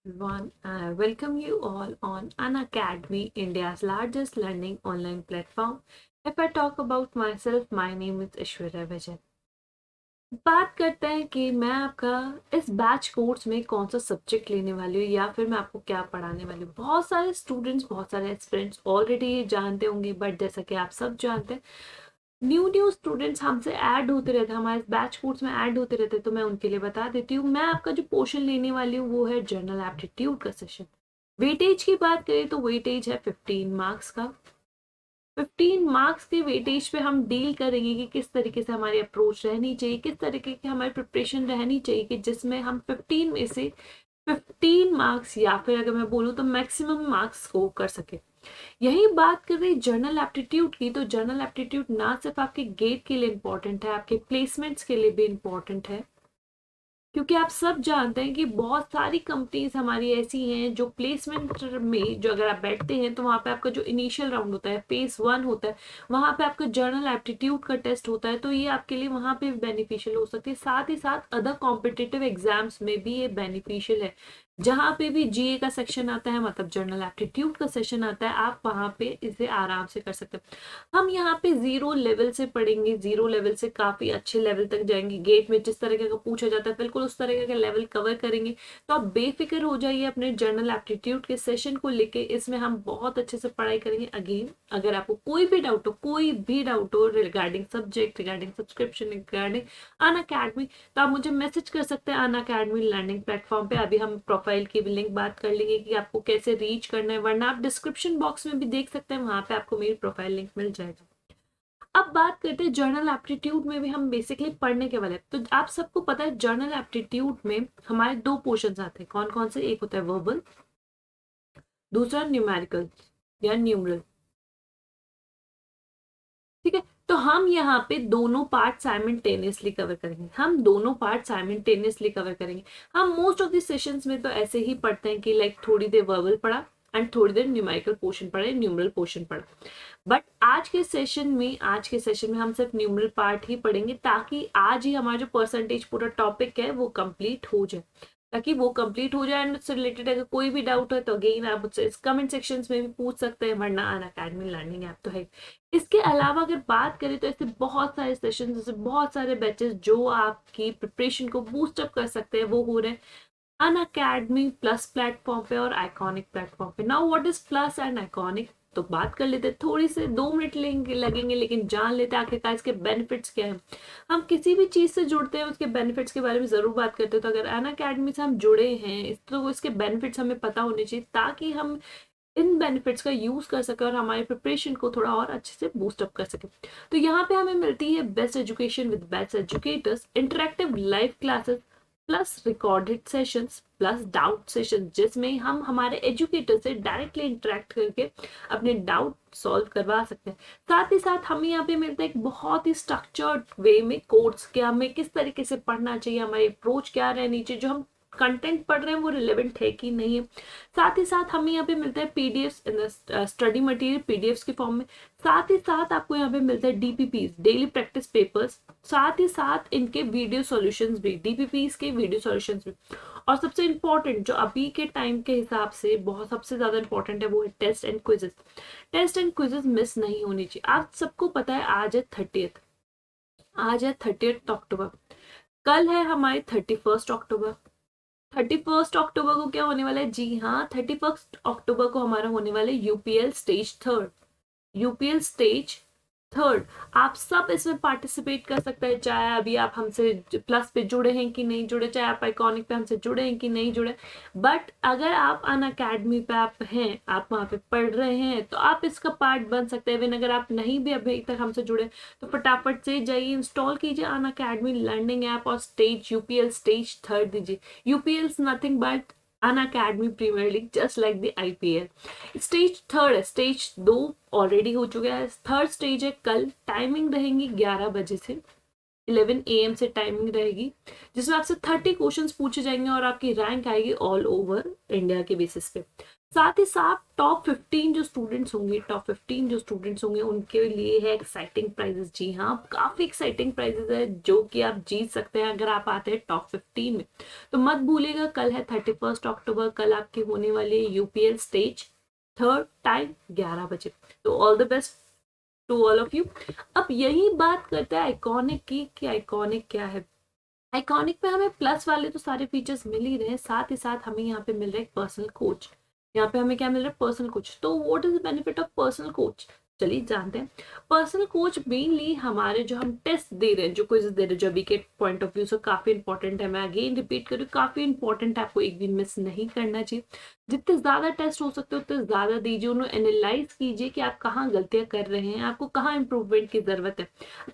everyone. I welcome you all on Unacademy, India's largest learning online platform. If I talk about myself, my name is Aishwarya Vijay. बात करते हैं कि मैं आपका इस batch course में कौन सा सब्जेक्ट लेने वाली हूँ या फिर मैं आपको क्या पढ़ाने वाली हूँ। बहुत सारे स्टूडेंट्स, बहुत सारे एस्पिरेंट्स ऑलरेडी ये जानते होंगे, बट जैसा कि आप सब जानते हैं, न्यू न्यू स्टूडेंट्स हमसे ऐड होते रहते हैं, हमारे बैच कोर्स में ऐड होते रहते हैं। तो मैं उनके लिए बता देती हूँ, मैं आपका जो पोर्शन लेने वाली हूँ वो है जनरल एप्टीट्यूड का सेशन। वेटेज की बात करें तो वेटेज है 15 मार्क्स का। 15 मार्क्स के वेटेज पे हम डील करेंगे कि किस तरीके से हमारी अप्रोच रहनी चाहिए, किस तरीके की हमारी प्रिपरेशन रहनी चाहिए कि जिसमें हम 15 में से 15 मार्क्स या फिर अगर मैं बोलूँ तो मैक्सिमम मार्क्स स्कोर कर सके। यही बात कर रही जनरल एप्टीट्यूड की, तो जनरल एप्टीट्यूड ना सिर्फ आपके गेट के लिए इम्पोर्टेंट है, आपके प्लेसमेंट्स के लिए भी इम्पोर्टेंट है। क्योंकि आप सब जानते हैं कि बहुत सारी कंपनीज हमारी ऐसी हैं जो प्लेसमेंट में, जो अगर आप बैठते हैं तो वहाँ पे आपका जो इनिशियल राउंड होता है, फेज 1 होता है, वहाँ पे आपका जर्नल एप्टीट्यूड का टेस्ट होता है। तो ये आपके लिए वहाँ पे बेनिफिशियल हो सकती है। साथ ही साथ अदर कॉम्पिटिटिव एग्जाम्स में भी ये बेनिफिशियल है। जहाँ पे भी जीए का सेक्शन आता है, मतलब जर्नल एप्टीट्यूड का सेशन आता है, आप वहाँ पे इसे आराम से कर सकते हैं। हम यहाँ पे 0 लेवल से पढ़ेंगे, 0 लेवल से काफी अच्छे लेवल तक जाएंगे। गेट में जिस तरीके का पूछा जाता है बिल्कुल उस तरीके का लेवल कवर करेंगे। तो आप बेफिक्र हो जाइए अपने जनरल एप्टीट्यूड के सेशन को लेके, इसमें हम बहुत अच्छे से पढ़ाई करेंगे। अगेन, अगर आपको कोई भी डाउट हो, कोई भी डाउट हो regarding subject, regarding subscription, regarding Unacademy, तो आप मुझे मैसेज कर सकते हैं अनअकैडमी लर्निंग प्लेटफॉर्म पे। अभी हम प्रोफाइल की भी लिंक बात कर लेंगे कि आपको कैसे रीच करना है, वरना आप डिस्क्रिप्शन बॉक्स में भी देख सकते हैं, वहां पे आपको मेरी प्रोफाइल लिंक मिल जाएगा। अब बात करते हैं जर्नल एप्टीट्यूड में भी हम बेसिकली पढ़ने के वाले हैं। तो आप सबको पता है जर्नल एप्टीट्यूड में हमारे दो पोर्शन आते हैं। कौन कौन से? एक होता है वर्बल, दूसरा न्यूमेरिकल या न्यूमरल। ठीक है, तो हम यहाँ पे दोनों पार्ट साइमल्टेनियसली कवर करेंगे। हम मोस्ट ऑफ द सेशंस में तो ऐसे ही पढ़ते हैं कि लाइक थोड़ी देर वर्बल पढ़ा एंड थोड़ी देर न्यूमेरिकल पोर्शन पढ़े, न्यूमरल पोर्शन पढ़ा। बट आज के सेशन में हम सिर्फ न्यूमरल पार्ट ही पढ़ेंगे, ताकि आज ही हमारा जो परसेंटेज पूरा टॉपिक है वो कंप्लीट हो जाए। एंड उससे रिलेटेड अगर कोई भी डाउट है तो अगेन आप मुझसे इस कमेंट सेक्शंस में भी पूछ सकते हैं, वरना अनअकैडमी लर्निंग ऐप तो है। इसके अलावा अगर बात करें तो ऐसे बहुत सारे सेशन, जैसे बहुत सारे बैचेस जो आपकी प्रिपरेशन को बूस्टअप कर सकते हैं, वो हो रहे हैं अनअकैडमी प्लस प्लेटफॉर्म पे और आइकॉनिक प्लेटफॉर्म पे। Now what is plus and iconic, तो बात कर लेते हैं। थोड़ी से 2 मिनट लगेंगे, लेकिन जान लेते हैं आखिरकार इसके बेनिफिट्स क्या है। हम किसी भी चीज से जुड़ते हैं उसके बेनिफिट्स के बारे में जरूर बात करते हैं। तो अगर अनअकैडमी से हम जुड़े हैं तो इसके बेनिफिट्स हमें पता होने चाहिए, ताकि हम इन बेनिफिट्स का यूज कर सके और हमारी प्रिपरेशन को थोड़ा और अच्छे से बूस्ट अप कर सके। तो यहाँ पे हमें मिलती है best education with best educators, interactive live classes plus recorded sessions plus doubt session, जिसमें हम हमारे एजुकेटर से डायरेक्टली इंटरेक्ट करके अपने डाउट सॉल्व करवा सकते हैं। साथ ही साथ हमें यहाँ पे मिलता है एक बहुत ही स्ट्रक्चर्ड वे में कोर्स, कि हमें किस तरीके से पढ़ना चाहिए, हमारी अप्रोच क्या रहनी चाहिए, जो हम कंटेंट पढ़ रहे हैं वो रिलेवेंट है कि नहीं है। साथ ही साथ हमें यहाँ पे मिलता है PDF in study material, PDF के फॉर्म में। साथ ही साथ आपको यहाँ पे मिलता है डीपीपीज, डेली प्रैक्टिस पेपर्स। साथ ही साथ इनके वीडियो सॉल्यूशंस भी, डीपीपीज के वीडियो सॉल्यूशंस भी। और सबसे इंपॉर्टेंट जो अभी के टाइम के हिसाब से बहुत सबसे ज्यादा इंपॉर्टेंट है, वो है test and quizzes. Test and quizzes miss नहीं होनी चाहिए। आप सबको पता है आज है 30th अक्टूबर, कल है हमारी 31st अक्टूबर। 31st अक्टूबर को क्या होने वाला है? जी हाँ, 31st अक्टूबर को हमारा होने वाला है यूपीएल स्टेज थर्ड। आप सब इसमें पार्टिसिपेट कर सकते हैं, चाहे अभी आप हमसे प्लस पे जुड़े हैं कि नहीं जुड़े, चाहे आप आइकॉनिक पे हमसे जुड़े हैं कि नहीं जुड़े। बट अगर आप अन अकेडमी पे आप हैं, आप वहाँ पे पढ़ रहे हैं, तो आप इसका पार्ट बन सकते हैं। अगर आप नहीं भी अभी तक हमसे जुड़े, तो फटाफट से जाइए, इंस्टॉल कीजिए अन अकेडमी लर्निंग ऐप और यूपीएल स्टेज थर्ड दीजिए। UPL is nothing but Unacademy premier league, just like the IPL. Stage third है, स्टेज 2 ऑलरेडी हो चुका है, थर्ड स्टेज है। कल टाइमिंग रहेंगी 11 बजे से 11 AM से टाइमिंग रहेगी, जिसमें आपसे 30 क्वेश्चंस पूछे जाएंगे और आपकी रैंक आएगी ऑल ओवर इंडिया के बेसिस पे। साथ ही साथ टॉप 15 जो स्टूडेंट्स होंगे उनके लिए है एक्साइटिंग प्राइजेस। जी हाँ, काफी एक्साइटिंग प्राइजेस है जो कि आप जीत सकते हैं अगर आप आते हैं टॉप 15 में। तो मत भूलिएगा, कल है 31 अक्टूबर, कल आपकी होने वाली है यूपीएल स्टेज थर्ड टाइम 11 बजे। तो all the best to all of you. अब यही बात करते हैं आइकॉनिक की कि आइकॉनिक क्या है। आइकॉनिक में हमें प्लस वाले तो सारे फीचर्स मिल ही रहे हैं, साथ ही साथ हमें यहाँ पे मिल रहा है पर्सनल कोच। यहाँ पे हमें क्या मिल रहा है? Personal coach. तो what is the benefit of personal coach? चलिए जानते हैं। पर्सनल कोच मेनली हमारे जो हम टेस्ट दे रहे हैं, जो क्विज दे रहे हैं, जो अभी के पॉइंट ऑफ व्यू से काफी इंपॉर्टेंट है, मैं अगेन रिपीट करूँ, काफी इंपॉर्टेंट है, आपको एक भी मिस नहीं करना चाहिए। जितने ज्यादा टेस्ट हो सकते हो उतने ज्यादा दीजिए, उन्हें एनालाइज कीजिए कि आप कहाँ गलतियां कर रहे हैं, आपको कहाँ इंप्रूवमेंट की जरूरत है,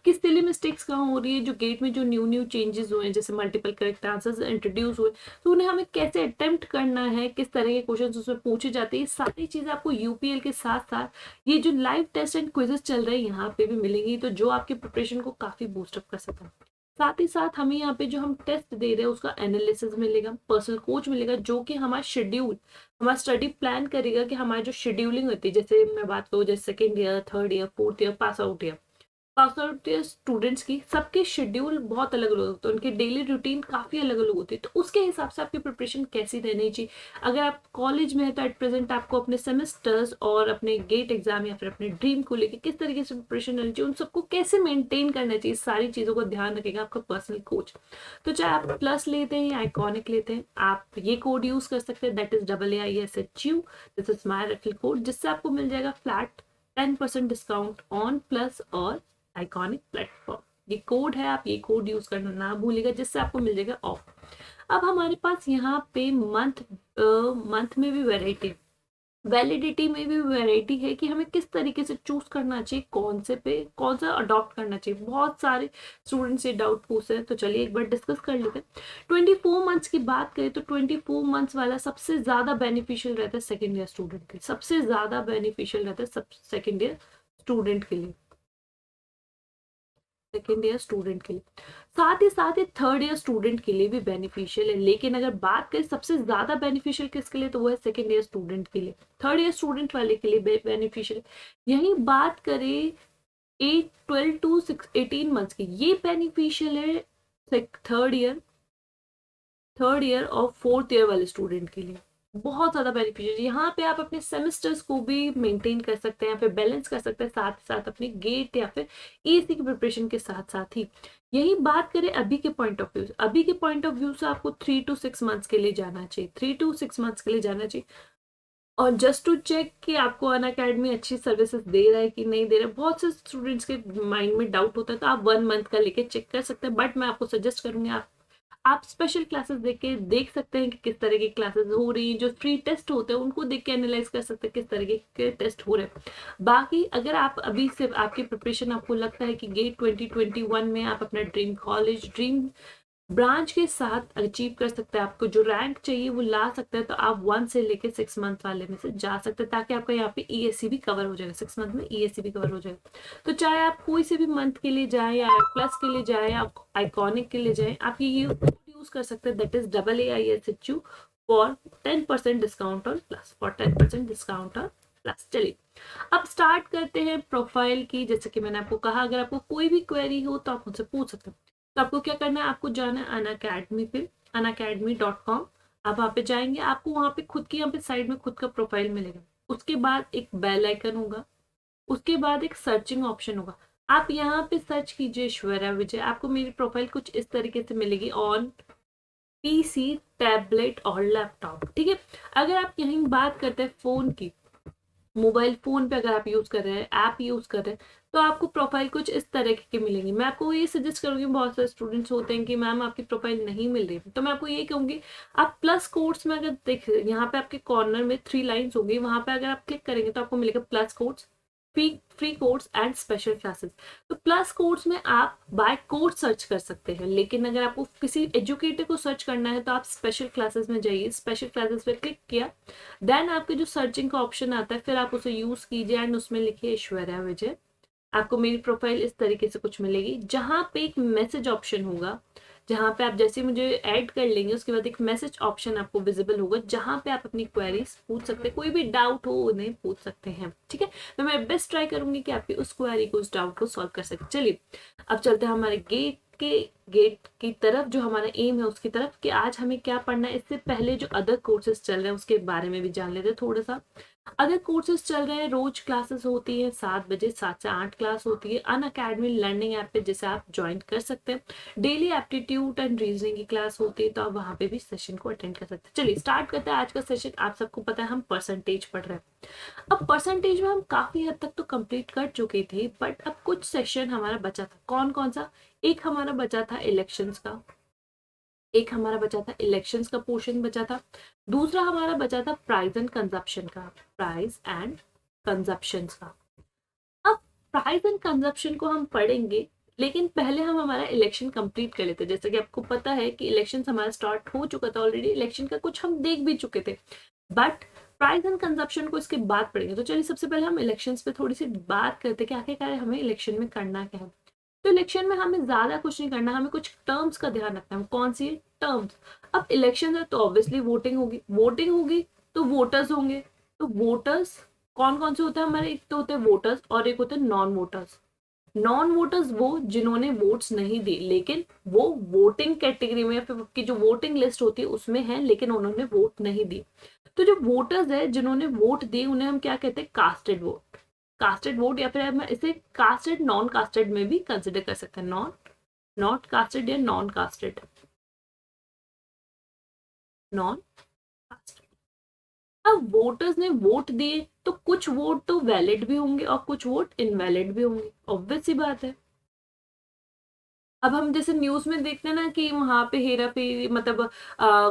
किस सिली मिस्टेक्स कहाँ हो रही है, जो गेट में जो न्यू न्यू चेंजेस हुए हैं, जैसे मल्टीपल करेक्ट आंसर्स इंट्रोड्यूस हुए, तो उन्हें हमें कैसे अटेम्प्ट करना है, किस तरह के क्वेश्चन उसमें पूछे जाते हैं, ये सारी चीजें आपको यूपीएल के साथ साथ ये जो लाइव टेस्ट एंड क्विजेस चल रहे हैं यहाँ पे भी मिलेंगी, तो जो आपकी प्रिपरेशन को काफी बूस्टअप कर सकता है। साथ ही साथ हमें यहाँ पे जो हम टेस्ट दे रहे हैं उसका एनालिसिस मिलेगा, पर्सनल कोच मिलेगा जो कि हमारा शेड्यूल, हमारा स्टडी प्लान करेगा कि हमारी जो शेड्यूलिंग होती है, जैसे मैं बात करूँ जैसे second year, third year, fourth year, pass out students की सबके शेड्यूल बहुत अलग अलग होते हैं, उनके डेली रूटीन काफी अलग अलग होती है, तो उसके हिसाब से आपकी प्रिपरेशन कैसी रहनी चाहिए। अगर आप कॉलेज में है तो एट प्रेजेंट आपको अपने सेमेस्टर्स और अपने गेट एग्जाम या फिर अपने ड्रीम को लेकर किस तरीके से प्रिपरेशन रहनी चाहिए, उन सबको कैसे मेंटेन करना चाहिए, सारी चीजों को ध्यान रखेगा आपका पर्सनल कोच। तो चाहे आप प्लस लेते हैं या आइकॉनिक लेते हैं, आप ये कोड यूज कर सकते हैं, that is AAISHU, this is my referral code, जिससे आपको मिल जाएगा फ्लैट 10% डिस्काउंट ऑन प्लस और आइकॉनिक प्लेटफॉर्म। ये कोड है, आप ये कोड यूज करना ना भूलिएगा, जिससे आपको मिल जाएगा ऑफ। अब हमारे पास यहाँ पे मंथ में भी वैरायटी, वैलिडिटी में भी वैरायटी है कि हमें किस तरीके से चूज करना चाहिए, कौन से पे कौन सा अडॉप्ट करना चाहिए। बहुत सारे स्टूडेंट्स ये डाउट पूछ रहे हैं, तो चलिए एक बार डिस्कस कर लेते हैं। 24 मंथ्स की बात करें तो 24 मंथ्स वाला सबसे ज्यादा बेनिफिशियल रहता है सेकेंड ईयर स्टूडेंट के लिए, सबसे ज्यादा बेनिफिशियल रहता है सब सेकेंड ईयर स्टूडेंट के लिए, सेकेंड ईयर स्टूडेंट के लिए। साथ ही साथ ये थर्ड ईयर स्टूडेंट के लिए भी बेनिफिशियल है, लेकिन अगर बात करें सबसे ज्यादा बेनिफिशियल किसके लिए, तो वो है सेकेंड ईयर स्टूडेंट के लिए। थर्ड ईयर स्टूडेंट वाले के लिए बेनिफिशियल। यही बात करें 12 to 18 मंथ्स की, ये बेनिफिशियल है थर्ड ईयर और फोर्थ ईयर वाले स्टूडेंट के लिए, बहुत ज्यादा बेनिफिशियल। यहाँ पे आप अपने सेमेस्टर्स को भी मेंटेन कर सकते हैं, या फिर बैलेंस कर सकते हैं, साथ साथ अपने गेट या फिर ईएससी की प्रिपरेशन के साथ साथ ही। यही बात करें अभी के पॉइंट ऑफ व्यू, अभी के पॉइंट ऑफ व्यू से आपको 3 to 6 मंथ्स के लिए जाना चाहिए, 3 to 6 मंथ्स के लिए जाना चाहिए। और जस्ट टू चेक कि आपको अन अकेडमी अच्छी सर्विसेज दे रहा है कि नहीं दे रहा है, बहुत से स्टूडेंट्स के माइंड में डाउट होता है, तो आप 1 मंथ का लेके चेक कर सकते हैं। बट मैं आपको सजेस्ट करूंगी आप स्पेशल क्लासेस देख के देख सकते हैं कि किस तरह की क्लासेस हो रही हैं, जो फ्री टेस्ट होते हैं उनको देख के एनालाइज कर सकते हैं किस तरीके के टेस्ट हो रहे हैं। बाकी अगर आप अभी से आपकी प्रिपरेशन, आपको लगता है कि गेट 2021 में आप अपना ड्रीम कॉलेज, ड्रीम ब्रांच के साथ अचीव कर सकते हैं, आपको जो रैंक चाहिए वो ला सकते हैं, तो आप 1 से लेके 6 मंथ वाले में से जा सकते हैं, ताकि आपका यहाँ पे ईएससी भी कवर हो जाएगा, 6 मंथ में ईएससी भी कवर हो जाएगा। तो चाहे आप कोई से भी मंथ के लिए जाए, या प्लस के लिए जाए, या आइकॉनिक के लिए जाए, आप ये यूज कर सकते हैं, that is AAISHU for 10% discount on plus, for 10% discount on plus. चलिए अब स्टार्ट करते हैं प्रोफाइल की। जैसे कि मैंने आपको कहा, अगर आपको कोई भी क्वेरी हो तो आप मुझसे पूछ सकते हैं। तो आपको क्या करना है, आपको जाना है अनअकैडमी पे, unacademy.com। आप वहाँ पे जाएंगे, आपको वहाँ पे खुद की यहाँ पे साइड में खुद का प्रोफाइल मिलेगा, उसके बाद एक बेल आइकन होगा, उसके बाद एक सर्चिंग ऑप्शन होगा। आप यहाँ पे सर्च कीजिए ऐश्वर्या विजय, आपको मेरी प्रोफाइल कुछ इस तरीके से मिलेगी, ऑन पीसी, टैबलेट और लैपटॉप। ठीक है, अगर आप यहीं बात करते हैं फोन की, मोबाइल फोन पे अगर आप यूज कर रहे हैं, ऐप यूज कर रहे हैं, तो आपको प्रोफाइल कुछ इस तरह की मिलेंगी। मैं आपको ये सजेस्ट करूंगी, बहुत सारे स्टूडेंट्स होते हैं कि मैम आपकी प्रोफाइल नहीं मिल रही, तो मैं आपको ये कहूंगी, आप प्लस कोर्स में अगर देख, यहाँ पे आपके कॉर्नर में 3 लाइन्स होंगी, वहां पे अगर आप क्लिक करेंगे तो आपको मिलेगा plus course, free course and special classes. तो प्लस कोर्स में आप बाय कोर्स सर्च कर सकते हैं, लेकिन अगर आपको किसी एजुकेटर को सर्च करना है तो आप स्पेशल क्लासेस में जाइए, स्पेशल क्लासेस पे क्लिक किया, देन आपके जो सर्चिंग का ऑप्शन आता है, फिर आप उसे यूज कीजिए एंड उसमें लिखिए ऐश्वर्या विजय। आपको मेरी प्रोफाइल इस तरीके से कुछ मिलेगी, जहां पे एक मैसेज ऑप्शन होगा, जहाँ पे आप जैसे मुझे ऐड कर लेंगे उसके बाद एक मैसेज ऑप्शन आपको विजिबल होगा, जहाँ पे आप अपनी क्वेरीज पूछ सकते हैं, कोई भी डाउट हो उन्हें पूछ सकते हैं। ठीक है, मैं मेरा बेस्ट ट्राई करूंगी कि आपकी उस क्वेरी को, उस डाउट को सॉल्व कर सके। चलिए अब चलते हैं हमारे गेट की तरफ, जो हमारा एम है उसकी तरफ, कि आज हमें क्या पढ़ना है। इससे पहले जो अदर कोर्सेज चल रहे हैं उसके बारे में भी जान लेते हैं थोड़ा सा। अदर कोर्सेज चल रहे हैं, रोज क्लासेस होती है 7 बजे, 7 से 8 क्लास होती है अन अकेडमी लर्निंग ऐप पे, जिसे आप ज्वाइन कर सकते हैं। डेली एप्टीट्यूड एंड रीजनिंग की क्लास होती है, तो आप वहाँ पे भी सेशन को अटेंड कर सकते हैं। चलिए स्टार्ट करते हैं आज का सेशन। आप सबको पता है हम परसेंटेज पढ़ रहे हैं। अब परसेंटेज में हम काफी हद तक तो कंप्लीट कर चुके थे, बट अब कुछ सेशन हमारा बचा था। कौन कौन सा? एक हमारा बचा था इलेक्शंस का, एक हमारा बचा था इलेक्शंस का पोर्शन बचा था। दूसरा हमारा बचा था प्राइस एंड कंजप्शन का, प्राइस एंड कंजप्शन का। अब प्राइस एंड कंजप्शन को हम पढ़ेंगे, लेकिन पहले हम हमारा इलेक्शन कंप्लीट कर लेते हैं। जैसे कि आपको पता है कि इलेक्शन हमारा स्टार्ट हो चुका था ऑलरेडी, इलेक्शन का कुछ हम देख भी चुके थे, बट प्राइस एंड कंजप्शन को इसके बाद पढ़ेंगे। तो चलिए सबसे पहले हम इलेक्शंस पे थोड़ी सी बात करते हैं कि आखिरकार हमें इलेक्शन में करना क्या है। तो इलेक्शन में हमें ज्यादा कुछ नहीं करना, हमें कुछ टर्म्स का ध्यान रखना है। कौन सी टर्म्स? अब इलेक्शन है तो ऑब्वियसली वोटिंग होगी, वोटिंग होगी तो वोटर्स होंगे। तो वोटर्स कौन कौन से होते हैं हमारे? एक तो होते हैं वोटर्स और एक होते हैं नॉन वोटर्स। नॉन वोटर्स वो जिन्होंने वोट्स नहीं दी, लेकिन वो वोटिंग कैटेगरी में, फिर की जो वोटिंग लिस्ट होती है उसमें है, लेकिन उन्होंने वोट नहीं दी। तो जो वोटर्स है जिन्होंने वोट दी, उन्हें हम क्या कहते हैं? Casted vote. कास्टेड वोट, या फिर हम इसे कास्टेड नॉन कास्टेड में भी कंसिडर कर सकते हैं। नॉट कास्टेड या नॉन कास्टेड, नॉन कास्टेड। अब वोटर्स ने वोट दिए तो कुछ वोट तो वैलिड भी होंगे और कुछ वोट इनवैलिड भी होंगे, ऑब्वियस सी बात है। अब हम जैसे न्यूज में देखते हैं ना कि वहां पे हेरा फेरी, मतलब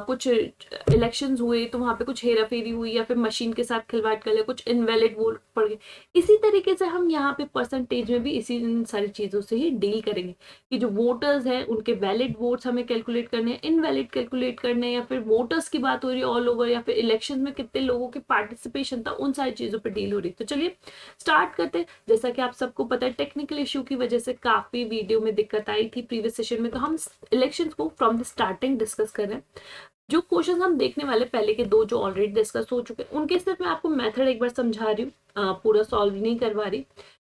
कुछ इलेक्शंस हुए तो वहां पे कुछ हेरा फेरी हुई या फिर मशीन के साथ खिलवाड़ कर लिया, कुछ इनवैलिड वोट पड़ गए। इसी तरीके से हम यहाँ पे परसेंटेज में भी इसी इन सारी चीजों से ही डील करेंगे कि जो वोटर्स हैं उनके वैलिड वोट्स हमें कैलकुलेट करने हैं, इनवैलिड कैलकुलेट करने हैं, या फिर वोटर्स की बात हो रही है ऑल ओवर, या फिर इलेक्शन में कितने लोगों की पार्टिसिपेशन था, उन सारी चीजों पर डील हो रही है। तो चलिए स्टार्ट करते हैं। जैसा कि आप सबको पता है टेक्निकल इश्यू की वजह से काफी वीडियो में दिक्कत आई थी प्रीवियस सेशन में, तो हम इलेक्शंस को फ्रॉम द स्टार्टिंग डिस्कस कर रहे हैं। जो क्वेश्चन हम देखने वाले पहले के दो जो ऑलरेडी डिस्कस हो चुके हैं, उनके सिर्फ मैं आपको मेथड एक बार समझा रही हूँ, पूरा सॉल्व नहीं करवा रही,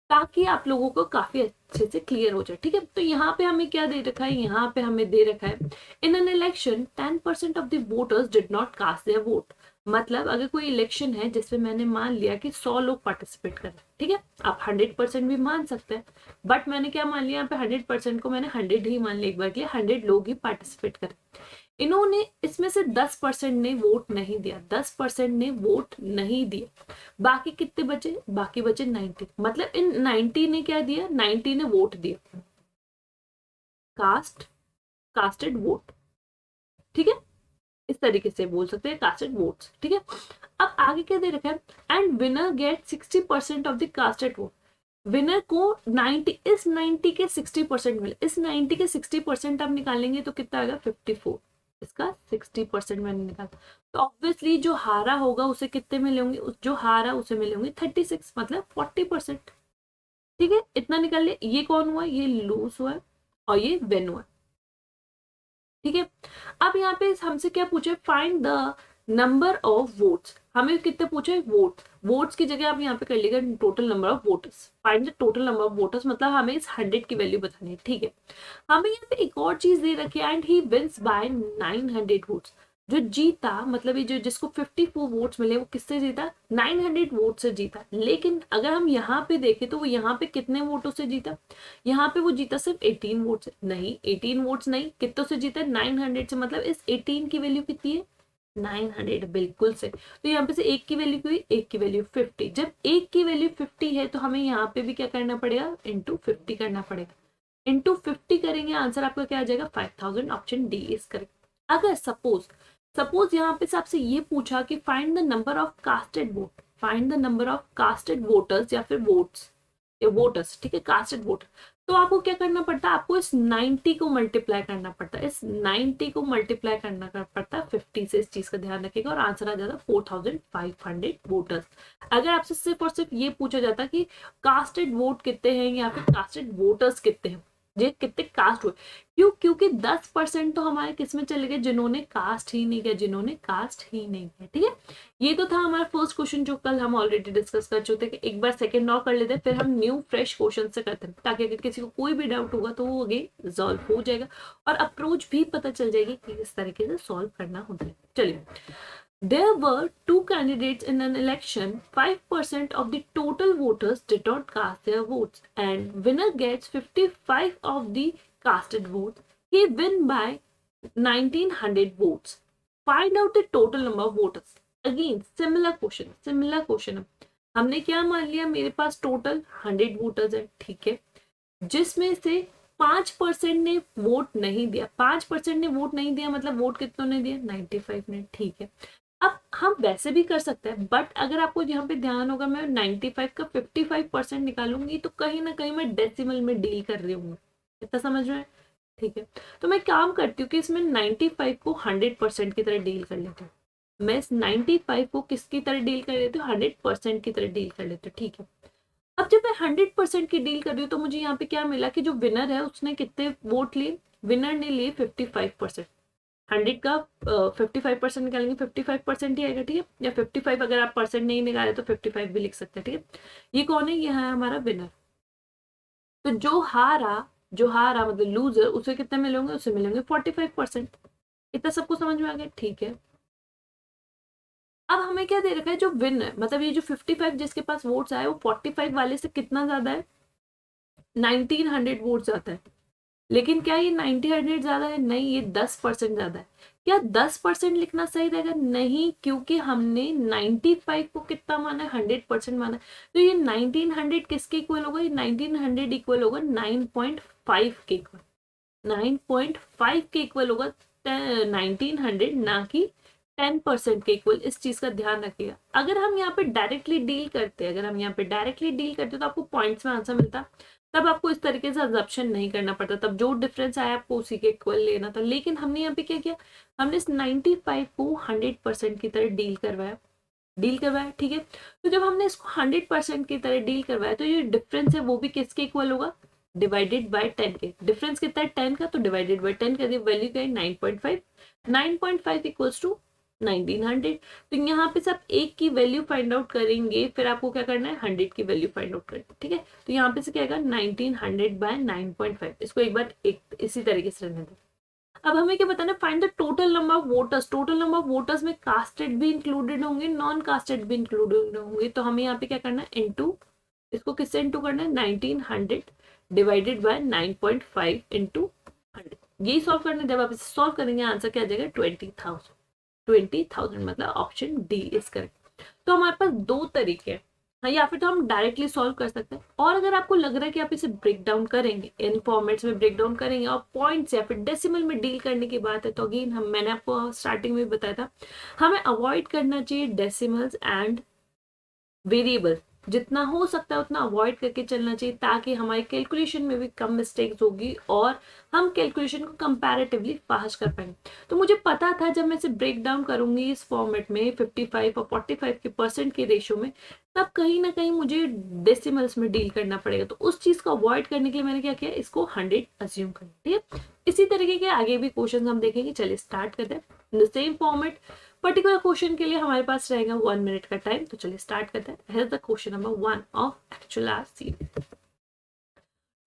ताकि आप लोगों को काफी अच्छे से क्लियर हो जाए। ठीक है, तो यहाँ पे हमें क्या दे रखा है? यहाँ पे हमें दे रखा है in an election 10% of the voters did not cast their vote. मतलब अगर कोई इलेक्शन है जिसमें मैंने मान लिया कि 100 लोग पार्टिसिपेट कर रहे हैं, ठीक है, आप 100% भी मान सकते हैं, बट मैंने क्या मान लिया यहाँ पे? 100% को मैंने 100 ही मान लिया एक बार के लिए, 100 लोग ही पार्टिसिपेट करें। इन्होंने इसमें से 10% ने वोट नहीं दिया, 10% ने वोट नहीं दिया, बाकी कितने बचे? बाकी बचे 90। मतलब इन 90 ने क्या दिया? 90 ने वोट दिया, कास्टेड वोट। ठीक है, इस तरीके से बोल सकते हैं कास्टेड वोट्स। ठीक है, अब आगे क्या दे रखा है? And winner get 60% of the casted vote. Winner को 90, इस 90 के 60% मिले, इस 90 के 60% आप निकालेंगे तो कितना आएगा? 54। इसका 60% मैंने निकाला, तो ऑब्वियसली जो हारा होगा उसे कितने मिले होंगे? जो हारा उसे मिले होंगे 36, मतलब 40%। ठीक है, इतना निकाल लिया। ये कौन हुआ? ये लूज हुआ है और ये विन हुआ है। ठीक है, अब यहाँ पे हमसे क्या पूछे? Find the number of votes. हमें कितने पूछे? वोट। वोट्स की जगह आप यहाँ पे कर लीजिएगा total number of voters. Find the total number of voters, मतलब हमें इस 100 की वैल्यू बतानी है। ठीक है, हमें यहाँ पे एक और चीज दे रखी है, and he wins by 900 votes. जो जीता, मतलब ये जो जिसको 54 वोट्स मिले, वो किससे जीता? 900 वोट से जीता। लेकिन अगर हम यहाँ पे देखें तो वो यहाँ पे कितने वोटों से जीता? यहाँ पे वो जीता सिर्फ 18 वोट से। नहीं, 18 वोट्स नहीं, कितनों से जीता? 900 से। मतलब इस 18 की वैल्यू कितनी है? 900, बिल्कुल से। तो यहाँ पे से एक की वैल्यू हुई, एक की वैल्यू 50। जब एक की वैल्यू 50 है तो हमें यहाँ पे भी क्या करना पड़ेगा? इंटू 50 करना पड़ेगा। इंटू 50 करेंगे, आंसर आपका क्या आ जाएगा? 5000। Option D is correct. अगर सपोज यहाँ पे से आपसे ये पूछा कि find the number of casted vote, find the number of casted voters या फिर वोट्स, या वोटर्स, ठीक है, कास्टेड वोटर, तो आपको क्या करना पड़ता है? आपको इस 90 को मल्टीप्लाई करना पड़ता है, इस 90 को मल्टीप्लाई करना पड़ता है 50 से। इस चीज का ध्यान रखिएगा और आंसर आ जाता 4500 वोटर्स। अगर आपसे सिर्फ और सिर्फ ये पूछा जाता कि कास्टेड वोट कितने हैं या फिर कास्टेड वोटर्स कितने हैं, ये कितने कास्ट हुए, क्यों? क्योंकि 10% तो हमारे किस में चले गए, जिन्होंने कास्ट ही नहीं किया, जिन्होंने कास्ट ही नहीं किया। ठीक है, ये तो था हमारा फर्स्ट क्वेश्चन जो कल हम ऑलरेडी डिस्कस कर चुके थे। एक बार सेकंड और कर लेते हैं, फिर हम न्यू फ्रेश क्वेश्चन से करते हैं, ताकि अगर किसी को कोई भी डाउट होगा तो वो आगे सॉल्व हो जाएगा और अप्रोच भी पता चल जाएगी कि किस तरीके से सॉल्व करना होता है। चलिए, there were two candidates in an election. 5% of the total voters did not cast their votes, and winner gets 55 of the casted votes. He win by 1900 votes. Find out the total number of voters. Again, similar question. हमने क्या मान लिया, मेरे पास total 100 voters है, ठीक है, जिसमें से 5% ने वोट नहीं दिया। 5% ने वोट नहीं दिया मतलब वोट कितनों ने दिया, 95 ने, ठीक है। अब हम वैसे भी कर सकते हैं, बट अगर आपको यहाँ पे ध्यान होगा, मैं 95 का 55% निकालूंगी तो कहीं ना कहीं मैं डेसिमल में डील कर रही हूँ। इतना समझ रहे हैं? ठीक है, तो मैं काम करती हूँ कि इसमें 95 को 100% की तरह डील कर लेती हूँ। मैं इस 95 को किसकी तरह डील कर लेती हूँ, 100% की तरह डील कर लेती हूँ। ठीक है, अब जब मैं 100% की डील कर रही हूँ तो मुझे यहाँ पे क्या मिला कि जो विनर है उसने कितने वोट लिए, विनर ने लिए 55%। 100 का 55% निकालेंगे, 55% ही आएगा। ठीक है, या 55 अगर आप परसेंट नहीं निकाले तो 55 भी लिख सकते हैं। ठीक है, ये कौन है, ये है हमारा विनर। तो जो हारा मतलब लूजर, उसे कितने मिलेंगे, उसे मिलेंगे 45%। इतना सबको समझ में आ गया? ठीक है, अब हमें क्या दे रखा है, जो विनर मतलब ये जो 55 जिसके पास वोट्स आए वो 45 वाले से कितना ज्यादा है, 1900 वोट ज्यादा है। लेकिन क्या ये 1900 ज्यादा है, नहीं, ये 10% ज्यादा है। क्या 10% लिखना सही रहेगा, नहीं, क्योंकि हमने 95 को कितना माना है, 100% माना है। तो ये 1900 किसके इक्वल होगा, ये 1900 इक्वल होगा 9.5 के इक्वल, 9.5 के इक्वल होगा 1900, ना कि 10% के इक्वल। इस चीज का ध्यान रखिएगा। अगर हम यहाँ पे डायरेक्टली डील करते, तो आपको पॉइंट्स में आंसर मिलता, तब आपको इस तरीके से अजम्पशन नहीं करना पड़ता, तब जो डिफरेंस आया आपको उसी के इक्वल लेना था। लेकिन हमने यहाँ पे क्या किया, हमने इस 95 को 100% की तरह डील करवाया। ठीक है, तो जब हमने इसको 100% की तरह डील करवाया तो ये डिफरेंस है वो भी किसके इक्वल होगा, डिवाइडेड बाय 10 के। डिफरेंस कितना है, 10 का, तो डिवाइडेड बाय 10 कर दिया, वैल्यू क्या है, 9.5। 9.5 इक्वल्स टू 1900। तो यहाँ पे सब एक की वैल्यू फाइंड आउट करेंगे, फिर आपको क्या करना है, 100 की वैल्यू फाइंड आउट करनी है। ठीक है, तो यहाँ पे से क्या आएगा, 1900 बाय 9.5। इसको एक बार एक इसी तरीके से रहने दो। अब हमें क्या बताना है, find the total number of voters. Total number of voters में कास्टेड भी इंक्लूडेड होंगे, नॉन कास्टेड भी इंक्लूडेड होंगे। तो हमें यहाँ पे क्या करना है, इनटू, इसको किससे इनटू करना है, 1900 डिवाइडेड बाय 9.5 इंटू 100। यही सॉल्व करना है। जब आप इसे सॉल्व करेंगे आंसर क्या आ जाएगा, 20,000। 20,000 मतलब ऑप्शन डी इज करेक्ट। तो हमारे पास दो तरीके हैं, हाँ, या फिर तो हम डायरेक्टली सॉल्व कर सकते हैं, और अगर आपको लग रहा है कि आप इसे ब्रेक डाउन करेंगे, इन फॉर्मेट्स में ब्रेक डाउन करेंगे और पॉइंट्स या फिर डेसिमल में डील करने की बात है, तो अगेन मैंने आपको स्टार्टिंग में बताया था, हमें अवॉइड करना चाहिए डेसिमल्स एंड वेरिएबल। जितना हो सकता है उतना अवॉइड करके चलना चाहिए, ताकि हमारी कैलकुलेशन में भी कम मिस्टेक्स होगी और हम कैलकुलेशन को कंपैरेटिवली फास्ट कर पाएंगे। तो मुझे पता था जब मैं इसे ब्रेक डाउन करूंगी इस फॉर्मेट में 55 और 45 के परसेंट के रेशियो में, तब कहीं ना कहीं मुझे डेसिमल्स में डील करना पड़ेगा। तो उस चीज को अवॉइड करने के लिए मैंने क्या किया, इसको 100 अज्यूम कर लिया। ठीक है, इसी तरीके के आगे भी क्वेश्चन हम देखेंगे। चलिए स्टार्ट करते हैं in the same format. Particular question के लिए हमारे पास रहेगा 1 मिनट का टाइम। तो चलिए स्टार्ट करते हैं। Here the question number 1 of actual our series.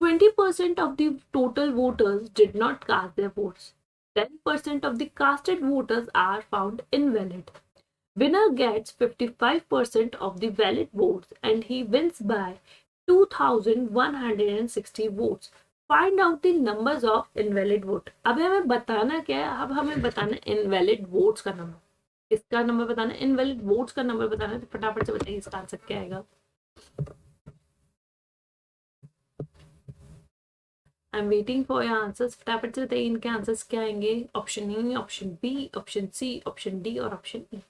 20% of the total voters did not cast their votes. 10% of the casted voters are found invalid. Winner gets 55% of the valid votes and he wins by 2160 votes. Find out the numbers of invalid vote. अब हमें बताना क्या है, अब हमें बताना invalid votes का number. इसका नंबर बताना, इनवैलिड वोट्स का नंबर बताना है। तो फटाफट से बताइए इसका आंसर क्या आएगा। I am waiting for your answers. फटाफट से बताइए इनके आंसर्स क्या आएंगे। ऑप्शन ए, ऑप्शन बी, ऑप्शन सी, ऑप्शन डी और ऑप्शन ई।